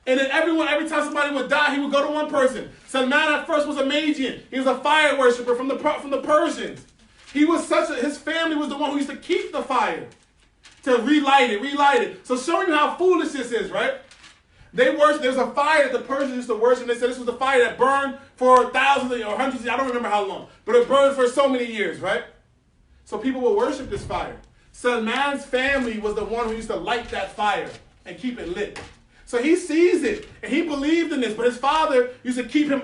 And then every time somebody would die, he would go to one person. Salman at first was a Magian. He was a fire worshiper from the Persians. He was his family was the one who used to keep the fire. To relight it. So showing you how foolish this is, right? There's a fire that the Persians used to worship. They said this was a fire that burned for thousands or hundreds of years. I don't remember how long. But it burned for so many years, right? So people would worship this fire. Salman's family was the one who used to light that fire and keep it lit. So he sees it, and he believed in this. But his father used to keep him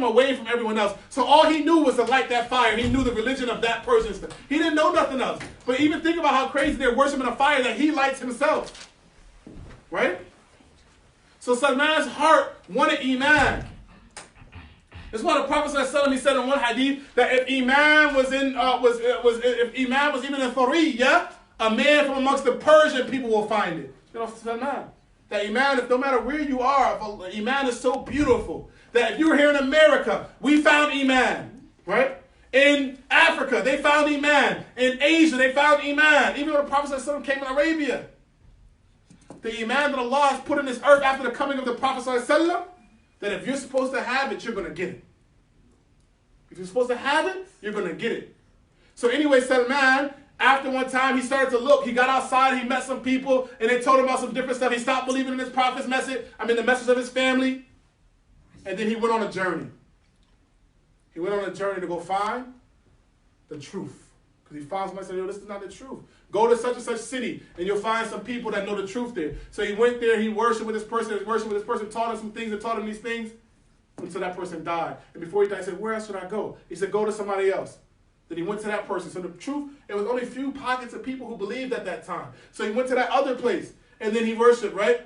away from everyone else. So all he knew was to light that fire. He knew the religion of that person. He didn't know nothing else. But even think about how crazy they're worshiping a fire that he lights himself. Right? So Salman's heart wanted Iman. It's why the Prophet ﷺ, he said in one hadith that if Iman was in if Iman was even in Thuriyya, a man from amongst the Persian people will find it. You know, that Iman, if no matter where you are, Iman is so beautiful that if you were here in America, we found Iman, right? In Africa, they found Iman. In Asia, they found Iman. Even though the Prophet ﷺ came in Arabia. The Iman that Allah has put in this earth after the coming of the Prophet ﷺ, that if you're supposed to have it, you're going to get it. If you're supposed to have it, you're going to get it. So anyway, Salman, after one time, he started to look. He got outside, he met some people, and they told him about some different stuff. He stopped believing in his Prophet's message, the message of his family. And then he went on a journey. He went on a journey to go find the truth. Because he found somebody and said, yo, this is not the truth. Go to such and such city, and you'll find some people that know the truth there. So he went there, he worshiped with this person, taught him some things, and taught him these things, until that person died. And before he died, he said, where else should I go? He said, go to somebody else. Then he went to that person. So the truth, it was only a few pockets of people who believed at that time. So he went to that other place, and then he worshiped, right?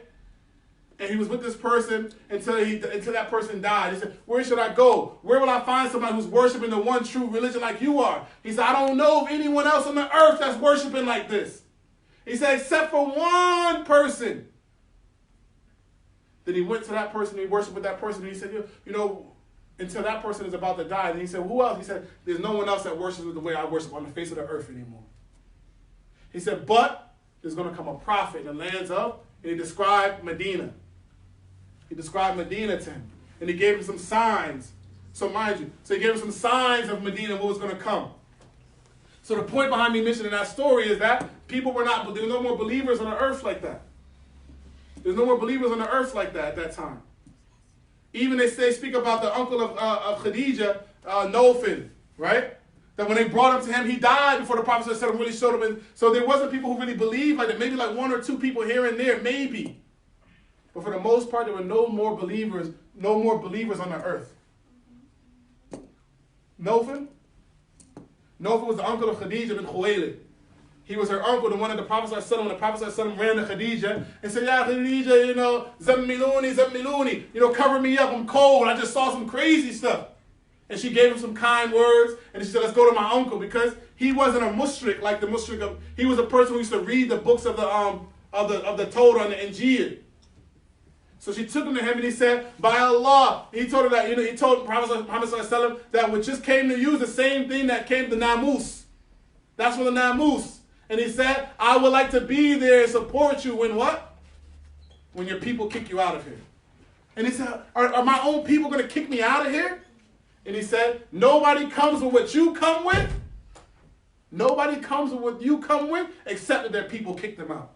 And he was with this person until that person died. He said, where should I go? Where will I find somebody who's worshiping the one true religion like you are? He said, I don't know of anyone else on the earth that's worshiping like this. He said, except for one person. Then he went to that person, he worshiped with that person, and he said, you know, until that person is about to die. And he said, who else? He said, there's no one else that worships the way I worship on the face of the earth anymore. He said, but there's going to come a prophet in the lands of, and he described Medina. He described Medina to him. And he gave him some signs. So mind you, he gave him some signs of Medina, what was going to come. So the point behind me mentioning that story is that people were not, there were no more believers on the earth like that. There's no more believers on the earth like that at that time. Even they speak about the uncle of Khadija, Nofin, right? That when they brought him to him, he died before the Prophet really showed him. So there wasn't people who really believed like that. Maybe like one or two people here and there, maybe. But for the most part, there were no more believers on the earth. Nofin was the uncle of Khadija bin Khuwaylid. He was her uncle, the one of the Prophet ﷺ, when the Prophet ﷺ ran to Khadija and said, yeah, Khadija, zammiluni, cover me up, I'm cold, I just saw some crazy stuff. And she gave him some kind words, and she said, let's go to my uncle, because he wasn't a mushrik like the mushrik of, he was a person who used to read the books of the Torah and the Injil. So she took him to him and he said, by Allah, he told her that, he told Prophet Muhammad ﷺ that what just came to you is the same thing that came to Namus. That's from the Namus. And he said, I would like to be there and support you when what? When your people kick you out of here. And he said, are my own people going to kick me out of here? And he said, nobody comes with what you come with. Nobody comes with what you come with except that their people kick them out.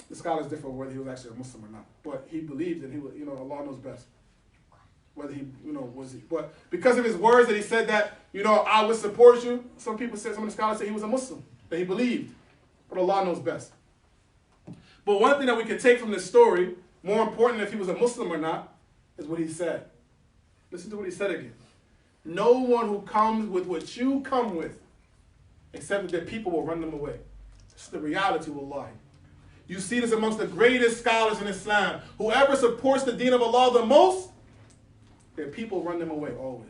The scholars differ whether he was actually a Muslim or not. But he believed that he was, Allah knows best. Whether he, was he. But because of his words that he said that, I would support you, some of the scholars say he was a Muslim, that he believed. But Allah knows best. But one thing that we can take from this story, more important than if he was a Muslim or not, is what he said. Listen to what he said again. No one who comes with what you come with, except that their people will run them away. This is the reality of Allah. You see this amongst the greatest scholars in Islam. Whoever supports the deen of Allah the most, their people run them away always.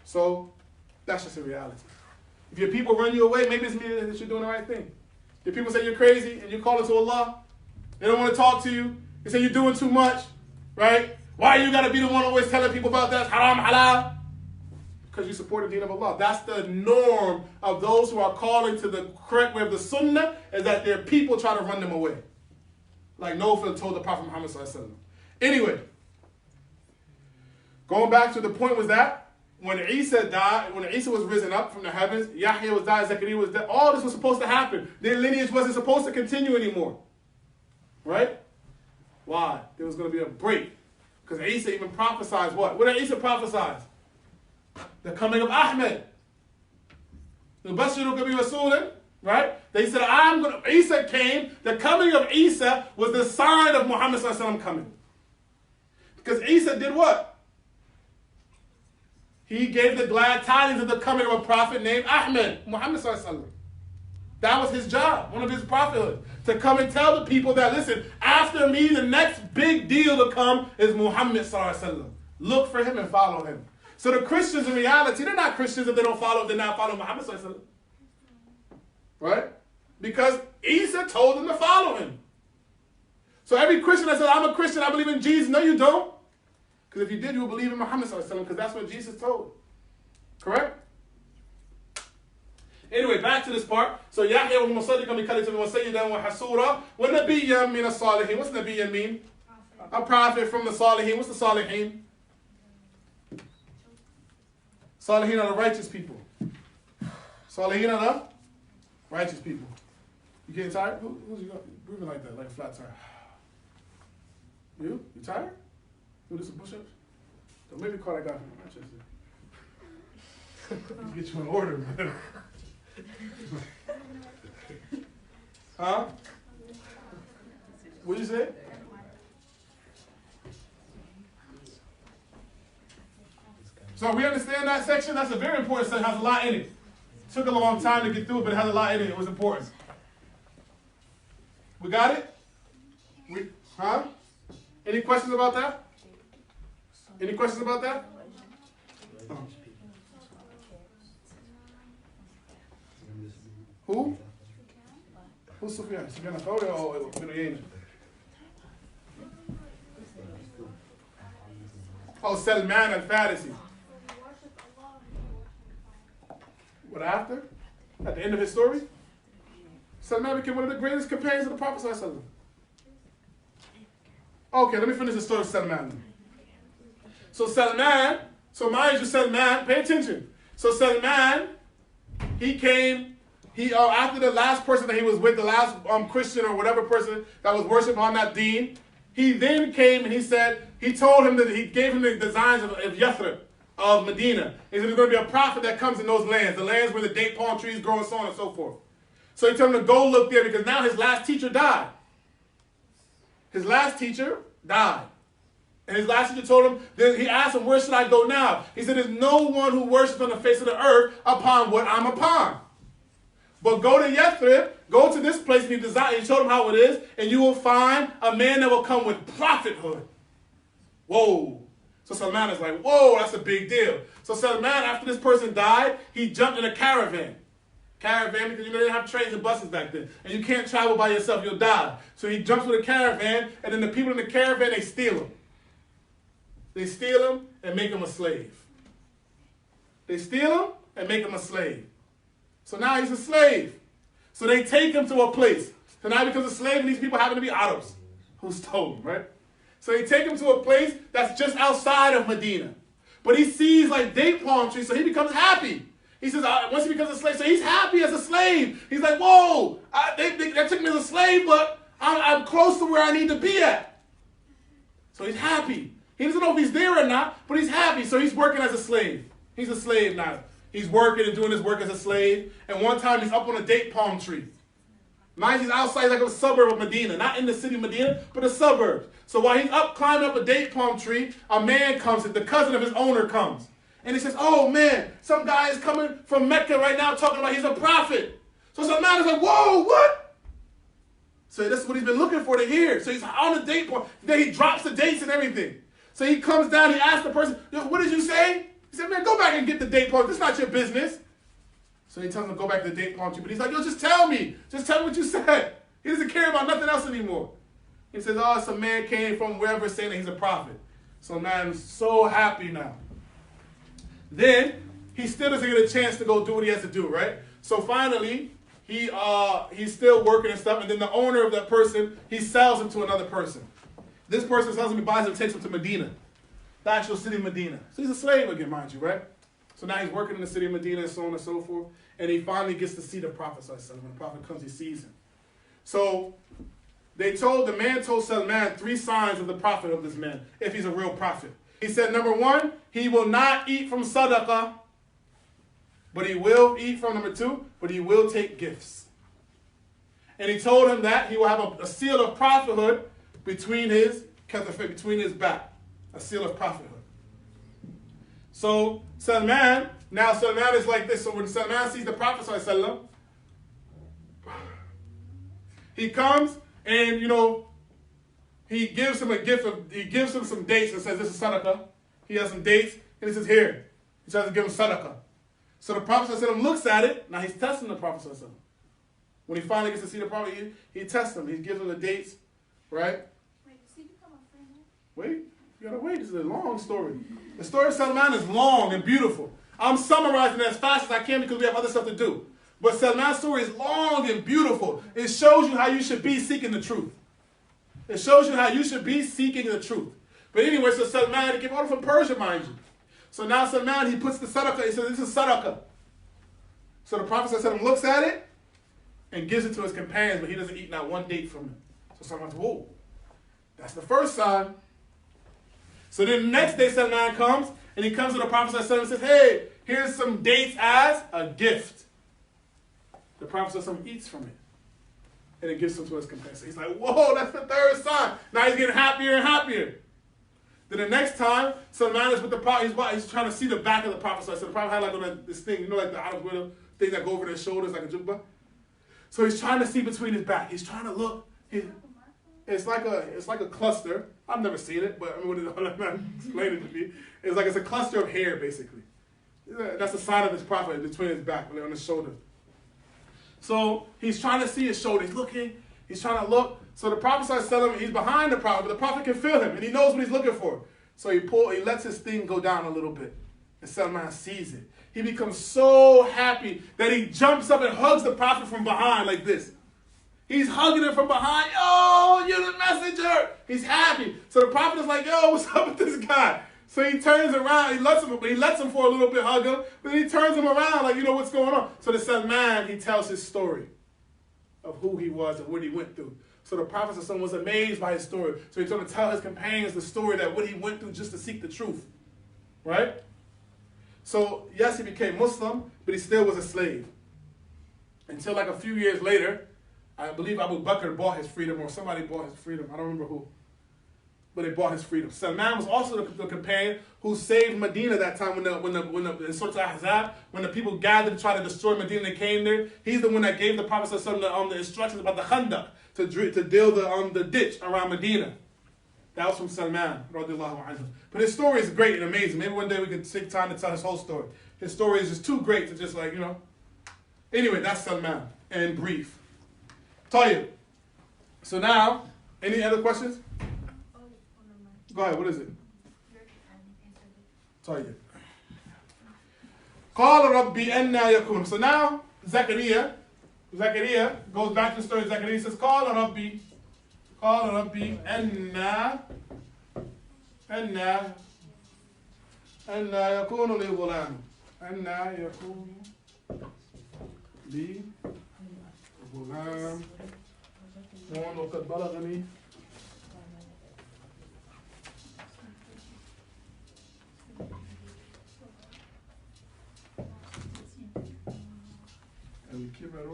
So that's just a reality. If your people run you away, maybe it's meaning that you're doing the right thing. If people say you're crazy and you call it to Allah, they don't want to talk to you. They say you're doing too much, right? Why you got to be the one always telling people about that? Haram, halal. Because you support the deen of Allah. That's the norm of those who are calling to the correct way of the sunnah, is that their people try to run them away. Like Nofil told the Prophet Muhammad ﷺ. Anyway, going back to the point was that when Isa died, when Isa was risen up from the heavens, Yahya was died, Zechariah was dead, all this was supposed to happen. Their lineage wasn't supposed to continue anymore. Right? Why? There was going to be a break. Because Isa even prophesied what? What did Isa prophesy? The coming of Ahmed. Right? They said, Isa came. The coming of Isa was the sign of Muhammad ﷺ coming. Because Isa did what? He gave the glad tidings of the coming of a prophet named Ahmed, Muhammad ﷺ. That was his job, one of his prophethood, to come and tell the people that, listen, after me, the next big deal to come is Muhammad sallallahu alaihi wasallam. Look for him and follow him. So the Christians, in reality, they're not Christians if they don't follow, they're not following Muhammad sallallahu alaihi wasallam. Right? Because Isa told them to follow him. So every Christian that says, I'm a Christian, I believe in Jesus, no you don't. Because if you did, you would believe in Muhammad sallallahu alaihi wasallam, because that's what Jesus told. Correct? Anyway, back to this part. So Yahya wa Musaddiqan bi kalimatin wa sayyidan wa hasura wa nabiyyan min as-salihin. What's nabiyyan mean? A prophet from the salihin. What's the salihin? Salihin are the righteous people. Salihin are the righteous people. You getting tired? Who's you breathing like that, like a flat tire? You? You tired? You do some push-ups? Don't maybe call that guy from Manchester. Get you in order, man. Huh? What'd you say? So we understand that section? That's a very important section. It has a lot in it. Took a long time to get through it, but it has a lot in it. It was important. We got it? Huh? Any questions about that? Any questions about that? Oh. Who? Who's Sufyan? Sufyan al-Thawri or Ibn Uyayna? Oh, Salman al-Farisi. What after? At the end of his story? Salman became one of the greatest companions of the Prophet ﷺ. Okay, let me finish the story of Salman. So Salman, mind you, Salman, pay attention. So Salman, he came, after the last person that he was with, the last Christian or whatever person that was worshiping on that deen, he then came and he said, he told him that he gave him the designs of Yathrib, of Medina. He said there's going to be a prophet that comes in those lands, the lands where the date palm trees grow and so on and so forth. So he told him to go look there because now his last teacher died. His last teacher died. And his last teacher told him, he asked him, where should I go now? He said, there's no one who worships on the face of the earth upon what I'm upon. But go to Yathrib, go to this place, and he told him how it is, and you will find a man that will come with prophethood. Whoa. So Salman is like, whoa, that's a big deal. So Salman, after this person died, he jumped in a caravan. Caravan, because they didn't have trains and buses back then. And you can't travel by yourself, you'll die. So he jumps with a caravan, and then the people in the caravan, they steal him. They steal him and make him a slave. They steal him and make him a slave. So now he's a slave. So they take him to a place. So now he becomes a slave, and these people happen to be Arabs who stole him, right? So they take him to a place that's just outside of Medina. But he sees like date palm trees, so he becomes happy. He says, once he becomes a slave, so he's happy as a slave. He's like, whoa, they took me as a slave, but I'm close to where I need to be at. So he's happy. He doesn't know if he's there or not, but he's happy. So he's working as a slave. He's a slave now. He's working and doing his work as a slave. And one time he's up on a date palm tree. Mind he's outside like a suburb of Medina. Not in the city of Medina, but a suburb. So while he's up climbing up a date palm tree, a man comes, the cousin of his owner comes. And he says, oh man, some guy is coming from Mecca right now talking about he's a prophet. So some man is like, whoa, what? So that's what he's been looking for to hear. So he's on the date palm. Then he drops the dates and everything. So he comes down, he asks the person, what did you say? He said, man, go back and get the date palm. This is not your business. So he tells him to go back to the date palm tree. But he's like, yo, just tell me. Just tell me what you said. He doesn't care about nothing else anymore. He says, oh, some man came from wherever saying that he's a prophet. So man's so happy now. Then he still doesn't get a chance to go do what he has to do, right? So finally, he's still working and stuff. And then the owner of that person, he sells him to another person. This person sells him, he buys him, takes him to Medina, the actual city of Medina. So he's a slave again, mind you, right? So now he's working in the city of Medina and so on and so forth. And he finally gets to see the Prophet. When the Prophet comes, he sees him. So the man told Salman 3 signs of the Prophet of this man, if he's a real prophet. He said, number 1, he will not eat from sadaqah, but he will eat from, number 2, but he will take gifts. And he told him that he will have a seal of prophethood between his back, a seal of prophethood. So Salman is like this. So when Salman sees the Prophet ﷺ, He comes and, he gives him some dates and says, this is sadaqah. He has some dates and he says, here. He tries to give him sadaqah. So the Prophet ﷺ looks at it. Now he's testing the Prophet ﷺ. When he finally gets to see the Prophet, he tests him. He gives him the dates, right? Wait, does he become a friend now? Wait, you gotta wait. This is a long story. The story of Salman is long and beautiful. I'm summarizing it as fast as I can because we have other stuff to do. But Salman's story is long and beautiful. It shows you how you should be seeking the truth. It shows you how you should be seeking the truth. But anyway, so Salman, he came out from Persia, mind you. So now Salman, he puts the sadaqah, he says, this is sadaqah. So the Prophet ﷺ looks at it and gives it to his companions, but he doesn't eat not one date from it. So Salman's, whoa. That's the first sign. So then the next day Salman comes, and he comes to the Prophet ﷺ and says, hey, here's some dates as a gift. The Prophet ﷺ eats from it. And then gives them to his companions. He's like, whoa, that's the third sign. Now he's getting happier and happier. Then the next time, Salman is with the Prophet. He's trying to see the back of the Prophet. So the Prophet had like this thing, like the out of window thing that go over their shoulders like a jubba. So he's trying to see between his back. He's trying to look. It's like a cluster. I've never seen it, but I mean, explain it to me. It's a cluster of hair, basically. That's the sign of his Prophet between his back, on his shoulder. So he's trying to see his shoulder. He's looking. He's trying to look. So the Prophet starts telling him he's behind the Prophet, but the Prophet can feel him, and he knows what he's looking for. So he lets his thing go down a little bit, and Salman sees it. He becomes so happy that he jumps up and hugs the Prophet from behind like this. He's hugging him from behind. Yo, you're the messenger. He's happy. So the Prophet is like, yo, what's up with this guy? So he turns around. He lets him for a little bit, hug him, but then he turns him around like, what's going on? So the Salman, he tells his story of who he was and what he went through. So the Prophet was amazed by his story. So he's going to tell his companions the story that what he went through just to seek the truth. Right? So, yes, he became Muslim, but he still was a slave. Until like a few years later, I believe Abu Bakr bought his freedom, or somebody bought his freedom. I don't remember who. But they bought his freedom. Salman was also the companion who saved Medina that time when in Surah Ahzab, when the people gathered to try to destroy Medina, they came there. He's the one that gave the Prophet the instructions about the Khandaq, to drill the ditch around Medina. That was from Salman, radiallahu anhu. But his story is great and amazing. Maybe one day we could take time to tell his whole story. His story is just too great to just Anyway, that's Salman, in brief. Tayyib. So now, any other questions? Go ahead, what is it? Tayyib. Qala Rabbi anna yakun. So now, Zakaria goes back to the story of Zakaria. He says, Qala Rabbi anna yakunu li ghulam. Anna yakunu li ghulam. وقد بلغني الكبر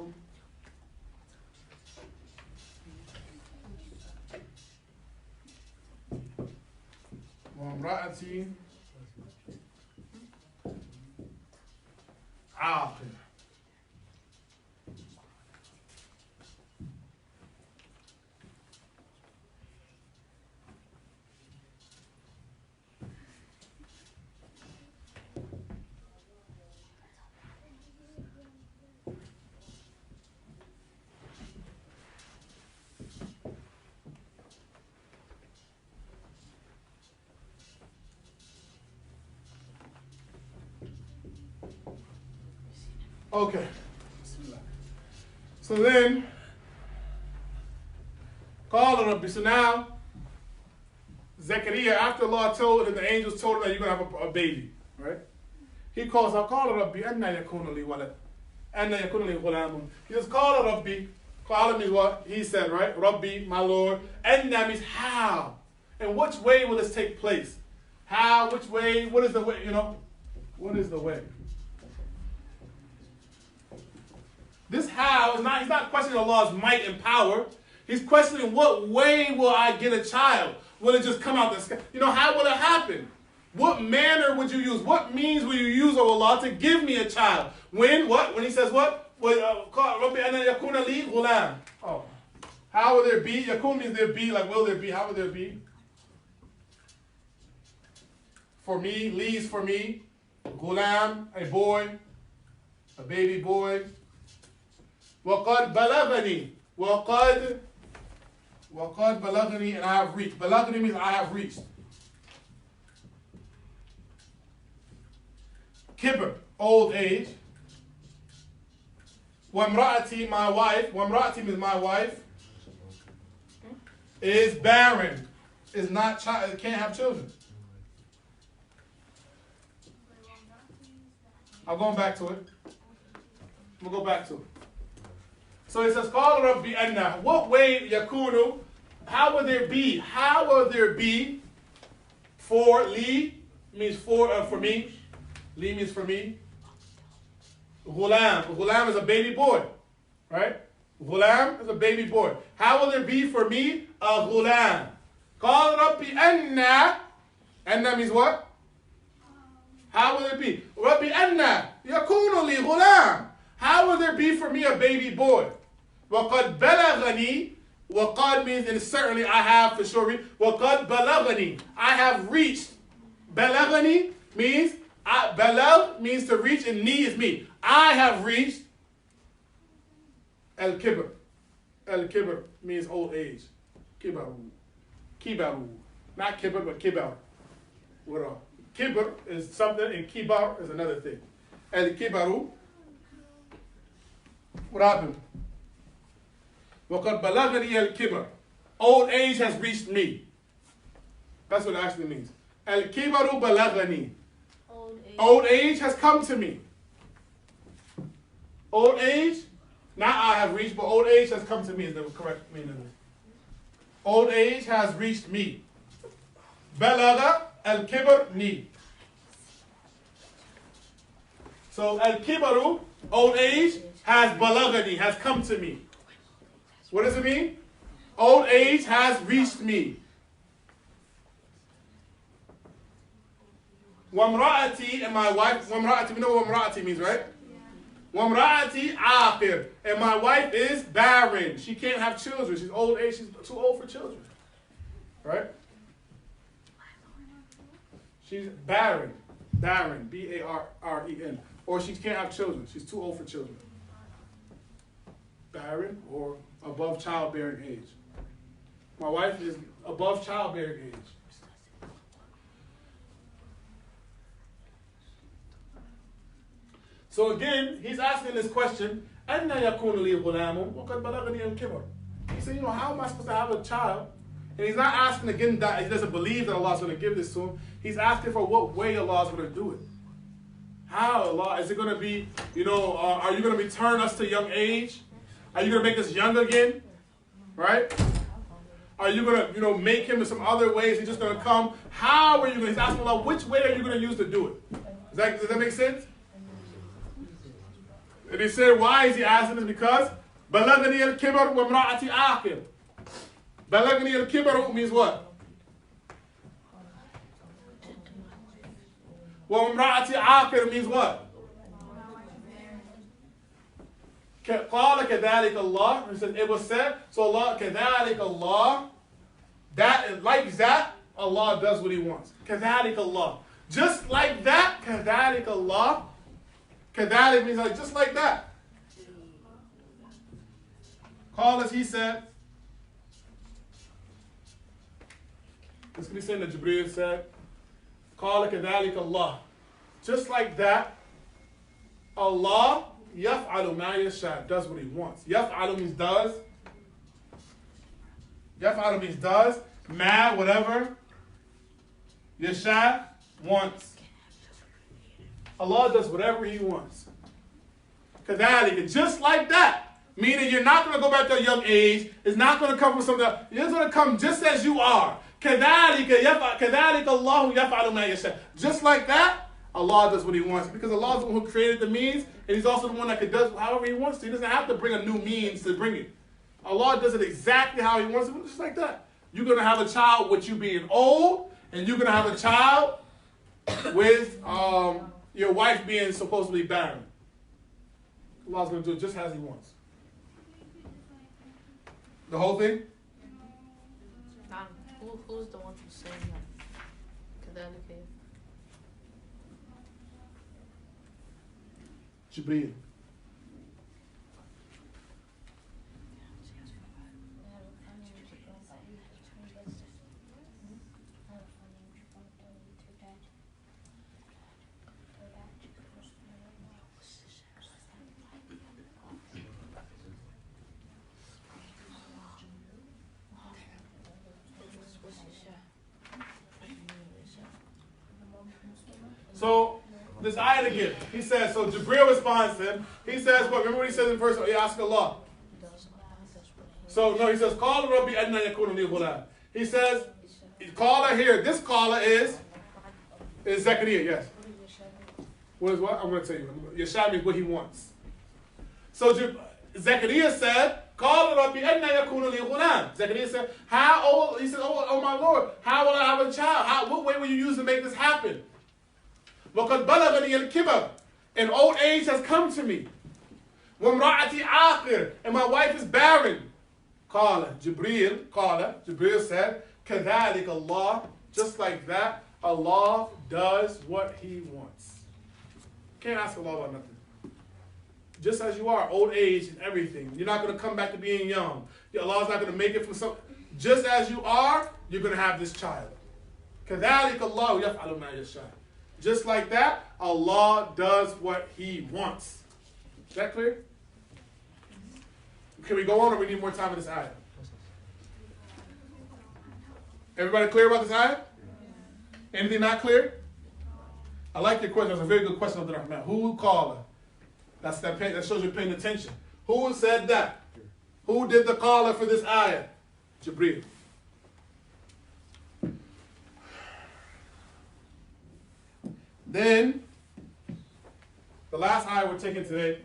وامرأتي عاقل. Okay. So then, Qala Rabbi. So now, Zechariah, after Allah told and the angels told him that you're going to have a baby, right? He calls out, Qala Rabbi, anna yakuna li walad. Anna yakuna li ghulamun. He says, Qala Rabbi. Qala means what? He said, right? Rabbi, my Lord. Anna means how. And which way will this take place? How, which way, what is the way, What is the way? This how, he's not questioning Allah's might and power. He's questioning what way will I get a child? Will it just come out the sky? How will it happen? What manner would you use? What means will you use, O Allah, to give me a child? When? What? When he says what? Oh. How will there be? Yakun means there be, like will there be? How will there be? For me, Lee's for me. Ghulam, a boy, a baby boy. وَقَدْ بَلَغَنِي وَقَدْ بَلَغَنِي, and I have reached. Balaghani means I have reached. Kibr, old age. Wamra'ati, my wife. Wamra'ati means my wife. Is barren. Is not child. Can't have children. I'm going back to it. We'll go back to it. So it says, "Qala Rabbi anna." What way yakunu? How will there be? How will there be? For li means for me. Li means for me. Ghulam. Ghulam is a baby boy, right? Ghulam is a baby boy. How will there be for me a ghulam? Qala Rabbi anna. Anna means what? How will it be? Rabbi anna yakunu li ghulam. How will there be for me a baby boy? وَقَدْ بَلَغَنِي. وَقَدْ means, and certainly I have for sure. وَقَدْ بَلَغَنِي. I have reached. بَلَغَني means, balag means to reach, and ni is me. I have reached al-kibr. Al-kibr means old age. Kibaru. Kibaru. Not kibr, but kibar. Kibr is something, and kibar is another thing. Al-kibaru. What happened? وَقَدْ بَلَغَنِي الْكِبَرُ. Old age has reached me. That's what it actually means. Al-kibaru balagani. Old age has come to me. Old age, not I have reached, but old age has come to me is the correct meaning of it. Old age has reached me. Balaga al-kibar ni. So al-kibaru, old age, has balagani, has come to me. What does it mean? Old age has reached me. Wamra'ati, and my wife. Wamra'ati, we know what wamra'ati means, right? Wamra'ati aqir, and my wife is barren. She can't have children. She's old age. She's too old for children. Right? She's barren. Barren. B-A-R-R-E-N. Or she can't have children. She's too old for children. Barren or above childbearing age. My wife is above childbearing age. So again, he's asking this question, أَنَّ يَكُونُ لِي غُلَامٌ وَقَدْ بَلَغَنِي الْكِبَرُ. He said, how am I supposed to have a child? And he's not asking again that he doesn't believe that Allah is going to give this to him. He's asking for what way Allah is going to do it. How Allah? Is it going to be, are you going to return us to young age? Are you going to make us young again? Right? Are you going to, make him in some other ways? He's just going to come. How are you going to, he's asking Allah, which way are you going to use to do it? Does that make sense? And he said, why is he asking this? Because balagani al-kibar wa imra'ati aqir. Balagani al-kibar means what? Wa imra'ati aqir means what? قال كذلك Allah. He said, it was said, so Allah, كذلك Allah. That, like that, Allah does what he wants. كذلك Allah. Just like that, كذلك Allah. كذلك means like just like that. Call as he said. This can be saying that Jibreel said. قال كذلك Allah. Just like that, Allah يفعل ما يشاء, does what he wants. يفعل means does. يفعل means does. Ma, whatever. يشاء, wants. Allah does whatever he wants. كذلك, just like that. Meaning you're not going to go back to a young age. It's not going to come from something else. You're going to come just as you are. كذلك الله يفعل ما يشاء. Just like that, Allah does what he wants. Because Allah is the one who created the means, and he's also the one that does however he wants to. He doesn't have to bring a new means to bring it. Allah does it exactly how he wants it, just like that. You're going to have a child with you being old, and you're going to have a child with your wife being supposedly barren. Allah's going to do it just as he wants. The whole thing? Who's the one who's saying that? كذلك Jibreel. So, this ayah again, he says, so Jibreel responds to him. He says, what? Remember what he says in verse, he asked Allah. So, no, he says, Qala Rabbi adna yakunu li ghulam. He says, Qala here, this Qala is Zakaria, yes. What is what? I'm going to tell you. Yashab means what he wants. So, Zakaria said, Qala Rabbi adna yakunu li ghulam. Zakaria said, he said, oh my Lord, how will I have a child? What way will you use to make this happen? وَقَدْ بَلَغَنِيَ الْكِبَرُ. And old age has come to me. وَامْرَأَتِي عَاقِرٌ. And my wife is barren. Jibreel said, كَذَلِكَ Allah. Just like that, Allah does what He wants. Can't ask Allah about nothing. Just as you are, old age and everything. You're not going to come back to being young. Allah's not going to make it from something. Just as you are, you're going to have this child. كَذَلِكَ اللَّهُ يَفْعَلُ مَا يَشَاءُ. Just like that, Allah does what He wants. Is that clear? Can we go on or we need more time in this ayah? Everybody clear about this ayah? Anything not clear? I like your question. That's a very good question, Abdul Rahman. Who called? That shows you're paying attention. Who said that? Who did the caller for this ayah? Jibreel. Then, the last ayah we're taking today.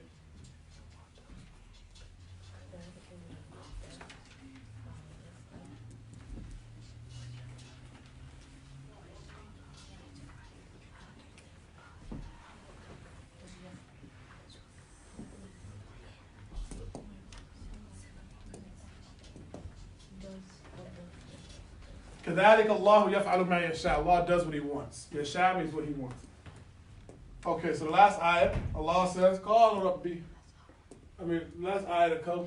كَذَلِكَ اللَّهُ يَفْعَلُ مَا يَشَاءُ. Allah does what He wants. Yasha means what He wants. Okay, so the last ayah, Allah says, Qala Rabbi. Last ayah to come.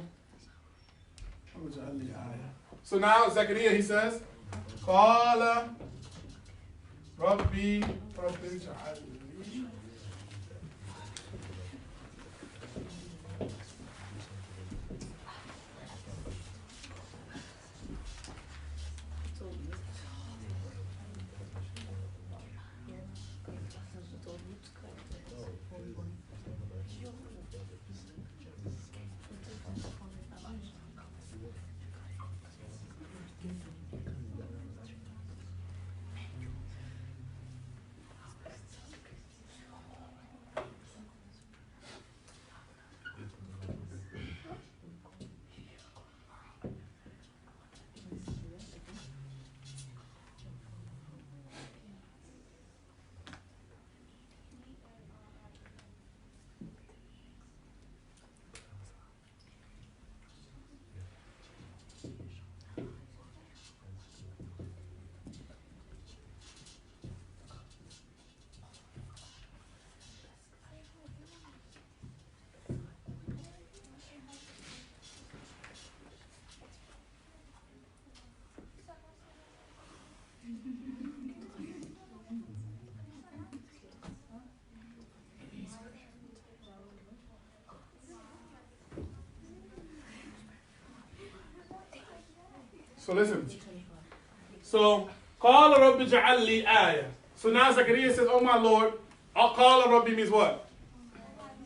So now, Zakaria, he says, Qala Rabbi ja'alni. So listen. So, Qala Rabbi ja'alli ayah. So now Zakaria says, oh my Lord, Qala Rabbi means what?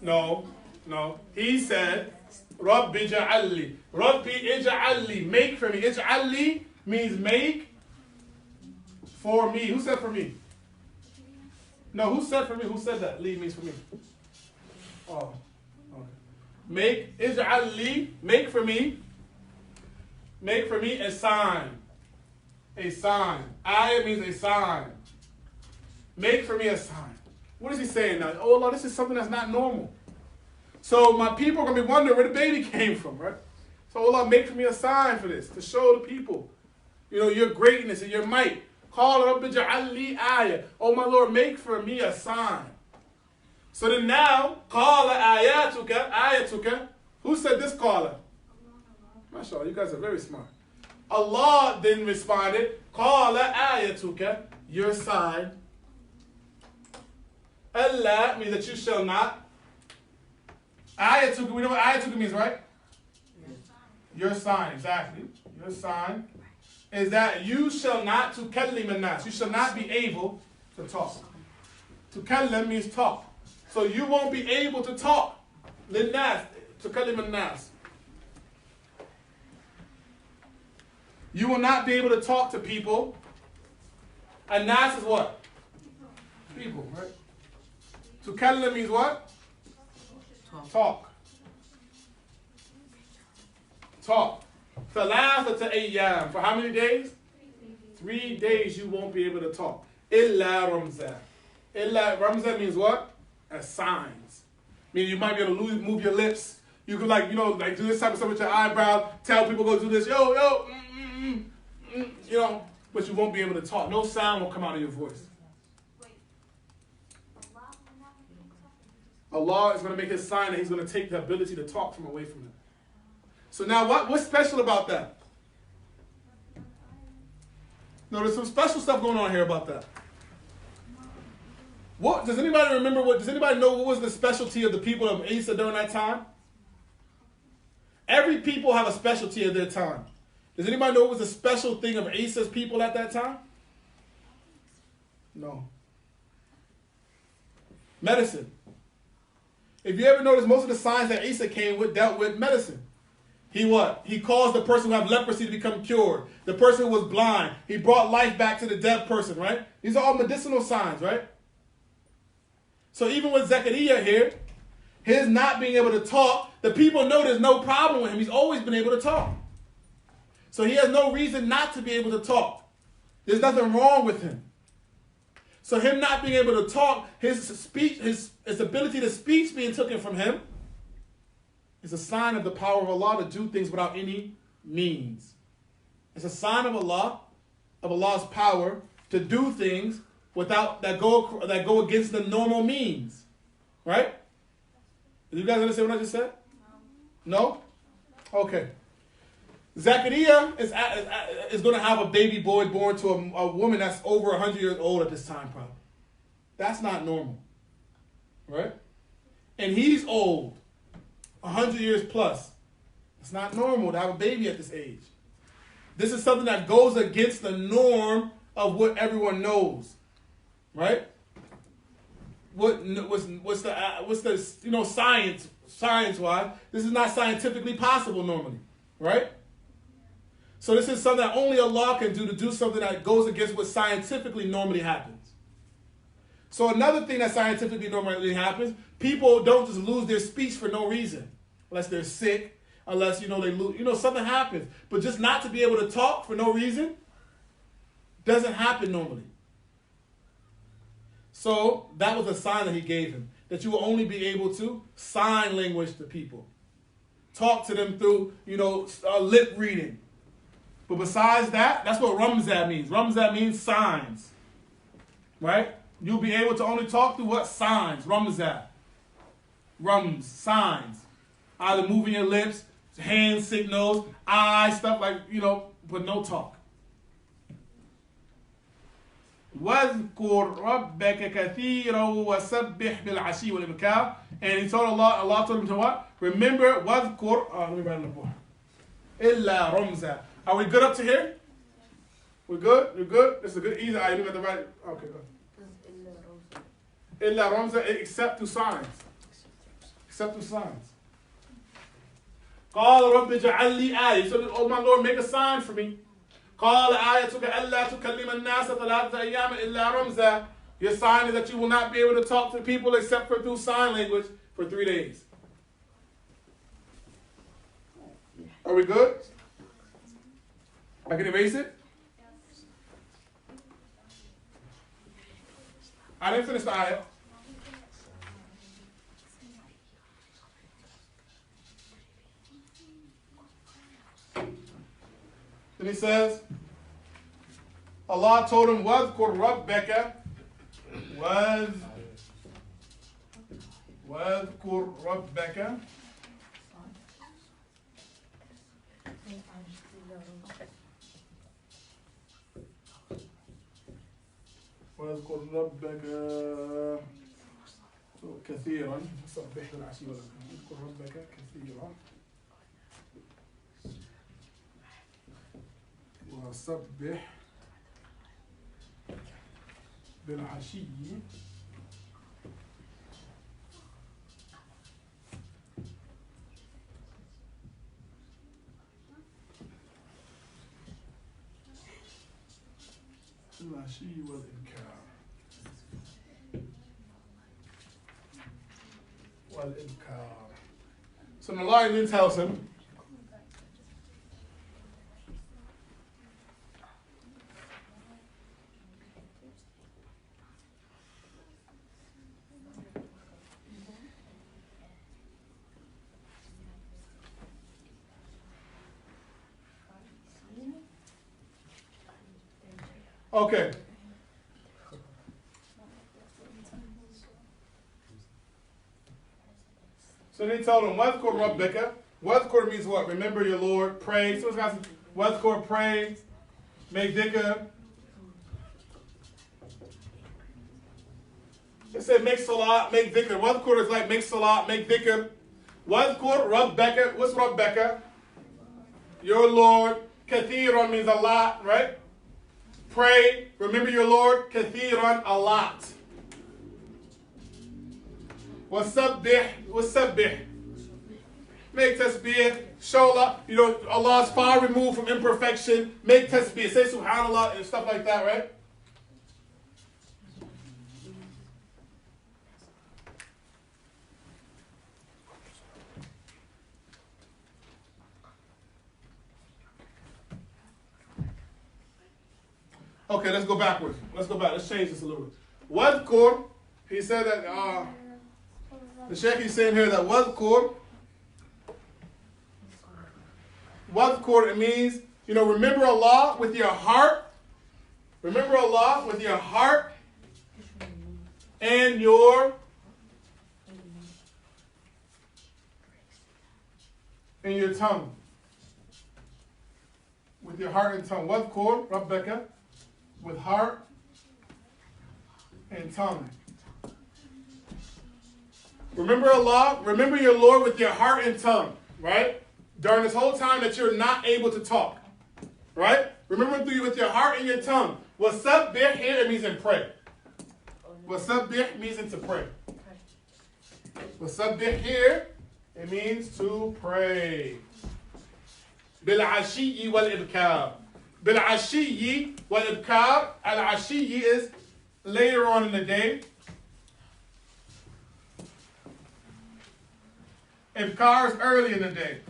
No. He said, Rabbi ja'alli. Rabbi ij'alli. Make for me. Ij'alli means make for me. Who said for me? No, who said for me? Who said that? Li means for me. Oh, okay. Make ij'alli. Make for me. Make for me a sign. A sign. Ayah means a sign. Make for me a sign. What is he saying now? Oh Allah, this is something that's not normal. So my people are going to be wondering where the baby came from, right? So Allah, make for me a sign for this, to show the people, your greatness and your might. Call Rabbi Ja'al li ayah. Oh my Lord, make for me a sign. So then now, Qala ayatuka. Who said this Qala? MashaAllah, you guys are very smart. Allah then responded, Qala ayatuka, your sign. Allah means that you shall not. Ayatuka, we know what ayatuka means, right? Your sign, exactly. Your sign is that you shall not tukallim an-nas. You shall not be able to talk. Tukallim means talk. So you won't be able to talk. Lin-nas, tukallim an-nas. You will not be able to talk to people. An-nas is what? People, right? Tukallim means what? Talk. Talk. ثلاثة أيام. For how many days? 3 days you won't be able to talk. إلا رمزا. إلا رمزا means what? As signs. Meaning you might be able to move your lips. You could like do this type of stuff with your eyebrow. Tell people go do this. Yo. But you won't be able to talk. No sound will come out of your voice. Allah is going to make his sign that he's going to take the ability to talk from away from him. So now what's special about that? No, there's some special stuff going on here about that. What does anybody remember? Does anybody know what was the specialty of the people of Isa during that time? Every people have a specialty of their time. Does anybody know what was the special thing of Isa's people at that time? No. Medicine. If you ever notice, most of the signs that Isa came with dealt with medicine. He what? He caused the person who had leprosy to become cured. The person who was blind. He brought life back to the dead person, right? These are all medicinal signs, right? So even with Zechariah here, his not being able to talk, the people know there's no problem with him. He's always been able to talk. So he has no reason not to be able to talk. There's nothing wrong with him. So him not being able to talk, his speech, his ability to speak being taken from him, is a sign of the power of Allah to do things without any means. It's a sign of Allah, of Allah's power to do things without that go against the normal means. Right? Did you guys understand what I just said? No? Okay. Zechariah is going to have a baby boy born to a woman that's over 100 years old at this time, probably. That's not normal. Right? And he's old. 100 years plus. It's not normal to have a baby at this age. This is something that goes against the norm of what everyone knows, right? What's the science-wise? This is not scientifically possible normally, right? So this is something that only Allah can do, to do something that goes against what scientifically normally happens. So another thing that scientifically normally happens, people don't just lose their speech for no reason. Unless they're sick, unless, they lose, something happens. But just not to be able to talk for no reason doesn't happen normally. So that was a sign that he gave him, that you will only be able to sign language to people. Talk to them through, lip reading. But besides that, that's what Ramzah means. Ramzah means signs. Right? You'll be able to only talk through what? Signs. Ramzah. Rums. Signs. Either moving your lips, hand signals, eyes, stuff like, but no talk. وَاذْكُرْ رَبَّكَ كَثِيرًا وَسَبِّحْ بِالْعَشِيِّ وَالْإِبْكَارِ. And he told Allah told him to what? Remember, وَاذْكُرْ, let me write on the board. إِلَّا رَمْزًا. Are we good up to here? We're good? You're good? This is a good easy. You got the right. Okay, good. إِلَّا رَمْزًا, except through signs. Except through signs. قال رب اجعل لي آية. So, oh my Lord, make a sign for me. قال آيتك ألا تكلم الناس ثلاثة أيام إلا رمزا. Your sign is that you will not be able to talk to people except for through sign language for 3 days. Are we good? I can erase it? I didn't finish the ayah. Then he says, Allah told him, وَاذْكُرْ رَبَّكَ وَاذْكُرْ رَبَّكَ واذكر ربك كثيرا سبح بالعشي والإبكار اذكر ربك كثيرا وسبح بالعشي العشي والإبكار والإبكار. So the Lord then tells him, okay. So they told him, "Wadhkur rabbaka." Wadhkur means what? Remember your Lord. Pray. So it's got wadhkur, pray. Make dhikr. It said make salat, make dhikr. Wadhkur is like make salat, make dhikr. Wadhkur rabbaka. What's rabbaka? Your Lord. Kathiran means a lot, right? Pray. Remember your Lord. Kathiran, a lot. Wasabbih. Make tasbih. Show Allah. You know, Allah is far removed from imperfection. Make tasbih. Say subhanallah and stuff like that, right? Okay, let's go backwards. Let's go back. Let's change this a little bit. Wadhkur. He said that, the Sheikh is saying here that wadhkur, it means, you know, remember Allah with your heart. Remember Allah with your heart and your tongue. With your heart and tongue. Wadhkur rabbaka, with heart and tongue. Remember Allah, remember your Lord with your heart and tongue, right? During this whole time that you're not able to talk, right? Remember with your heart and your tongue. Wasabbih here, it means in pray. Wasabbih means to pray. Wasabbih here, it means to pray. Bil-ashiyyi wal-ibkar. Bil-ashiyyi wal-ibkar. Al-ashiyyi is later on in the day. Ibkar is early in the day.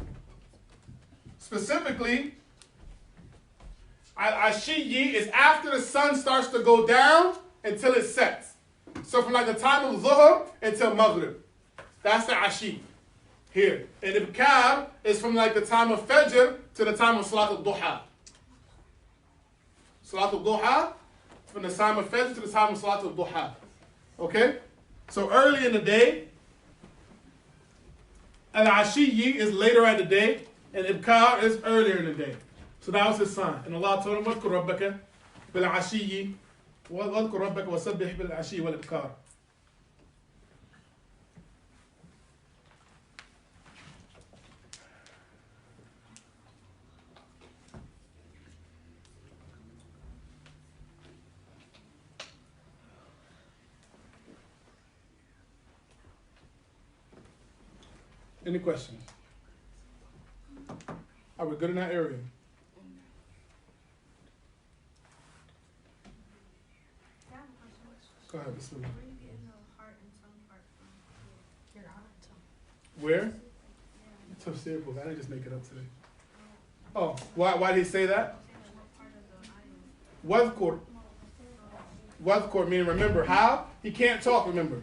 Specifically, al-ashiyyi is after the sun starts to go down until it sets. So from like the time of Zuhr until Maghrib. That's the ashi here. And ibkar is from like the time of Fajr to the time of Salat al-Duha. Salat al-Duha, from the time of Fajr to the time of Salat al-Duha. Okay? So early in the day. Al-ashiyyi is later at the day, and ibkar is earlier in the day. So that was his son. And Allah told him, وَاذْكُرْ رَبَّكَ بِالْعَشِيِّ وَاذْكُرْ رَبَّكَ وَسَبِّحْ بِالْعَشِيِّ وَالْإِبْكَارِ. Any questions? Are we good in that area? Go ahead, Bismillah. Where are you getting the heart and tongue part from? Your heart and tongue. Where? Yeah. Tafseer book. I didn't just make it up today. Oh, why did he say that? What part of the ayah? Wadhkur meaning remember. How? He can't talk, remember.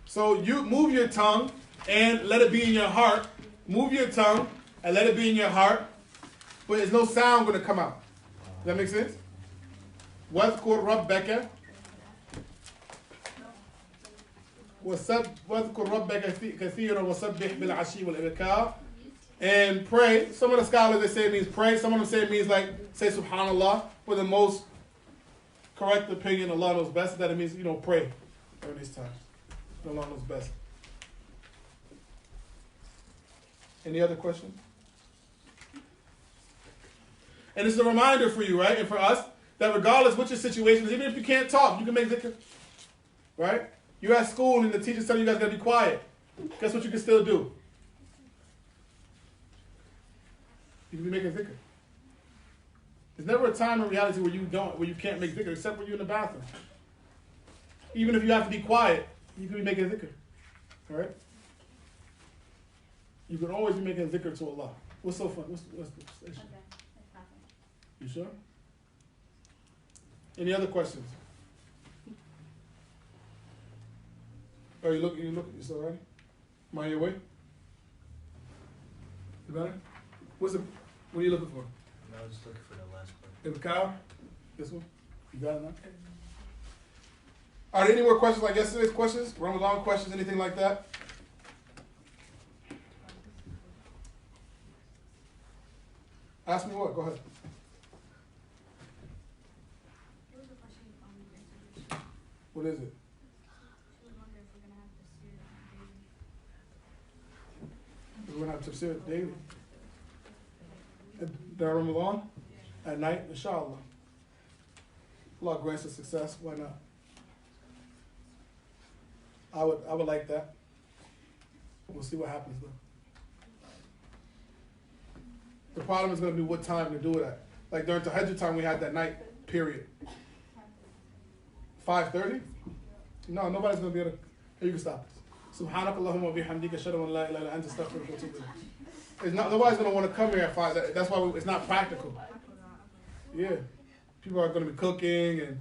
So you move your tongue and let it be in your heart. Move your tongue and let it be in your heart. but there's no sound going to come out. Does that make sense? واذكر ربك واذكر ربك كثيرا وسبح بالعشي والإبكار. And pray. Some of the scholars, they say it means pray. Some of them say it means like say subhanallah. For the most correct opinion, Allah knows best, that it means, pray during these times. Allah knows best. Any other questions? And it's a reminder for you, right? And for us, that regardless what your situation is, even if you can't talk, you can make dhikr. Right? You're at school and the teacher's telling you guys got to be quiet. Guess what you can still do? You can be making dhikr. There's never a time in reality where you can't make dhikr, except when you're in the bathroom. Even if you have to be quiet, you can be making dhikr. All right? You can always be making dhikr to Allah. What's so fun? What's the issue? You sure? Any other questions? Oh, you look, you still ready? Am I on your way? You better? What are you looking for? I was just looking for the last part. In the cow? This one? You got it now? Are there any more questions like yesterday's questions? Ramadan questions, anything like that? Ask me what? Go ahead. What is it? She was wondering if we're going to have We're going to have Tafseer daily. During Ramadan? At night? Inshallah. Allah grants us success. Why not? I would like that. We'll see what happens though. The problem is going to be what time to do it at. Like during Tahajjud time, we had that night period. 5:30? No, nobody's going to be able to. Here, you can stop this. Subhanakallahumma wa bihamdika ashhadu an la ilaha illa anta astaghfiruka wa atubu ilayk. Nobody's going to want to come here at 5. That's why it's not practical. Yeah. People are going to be cooking and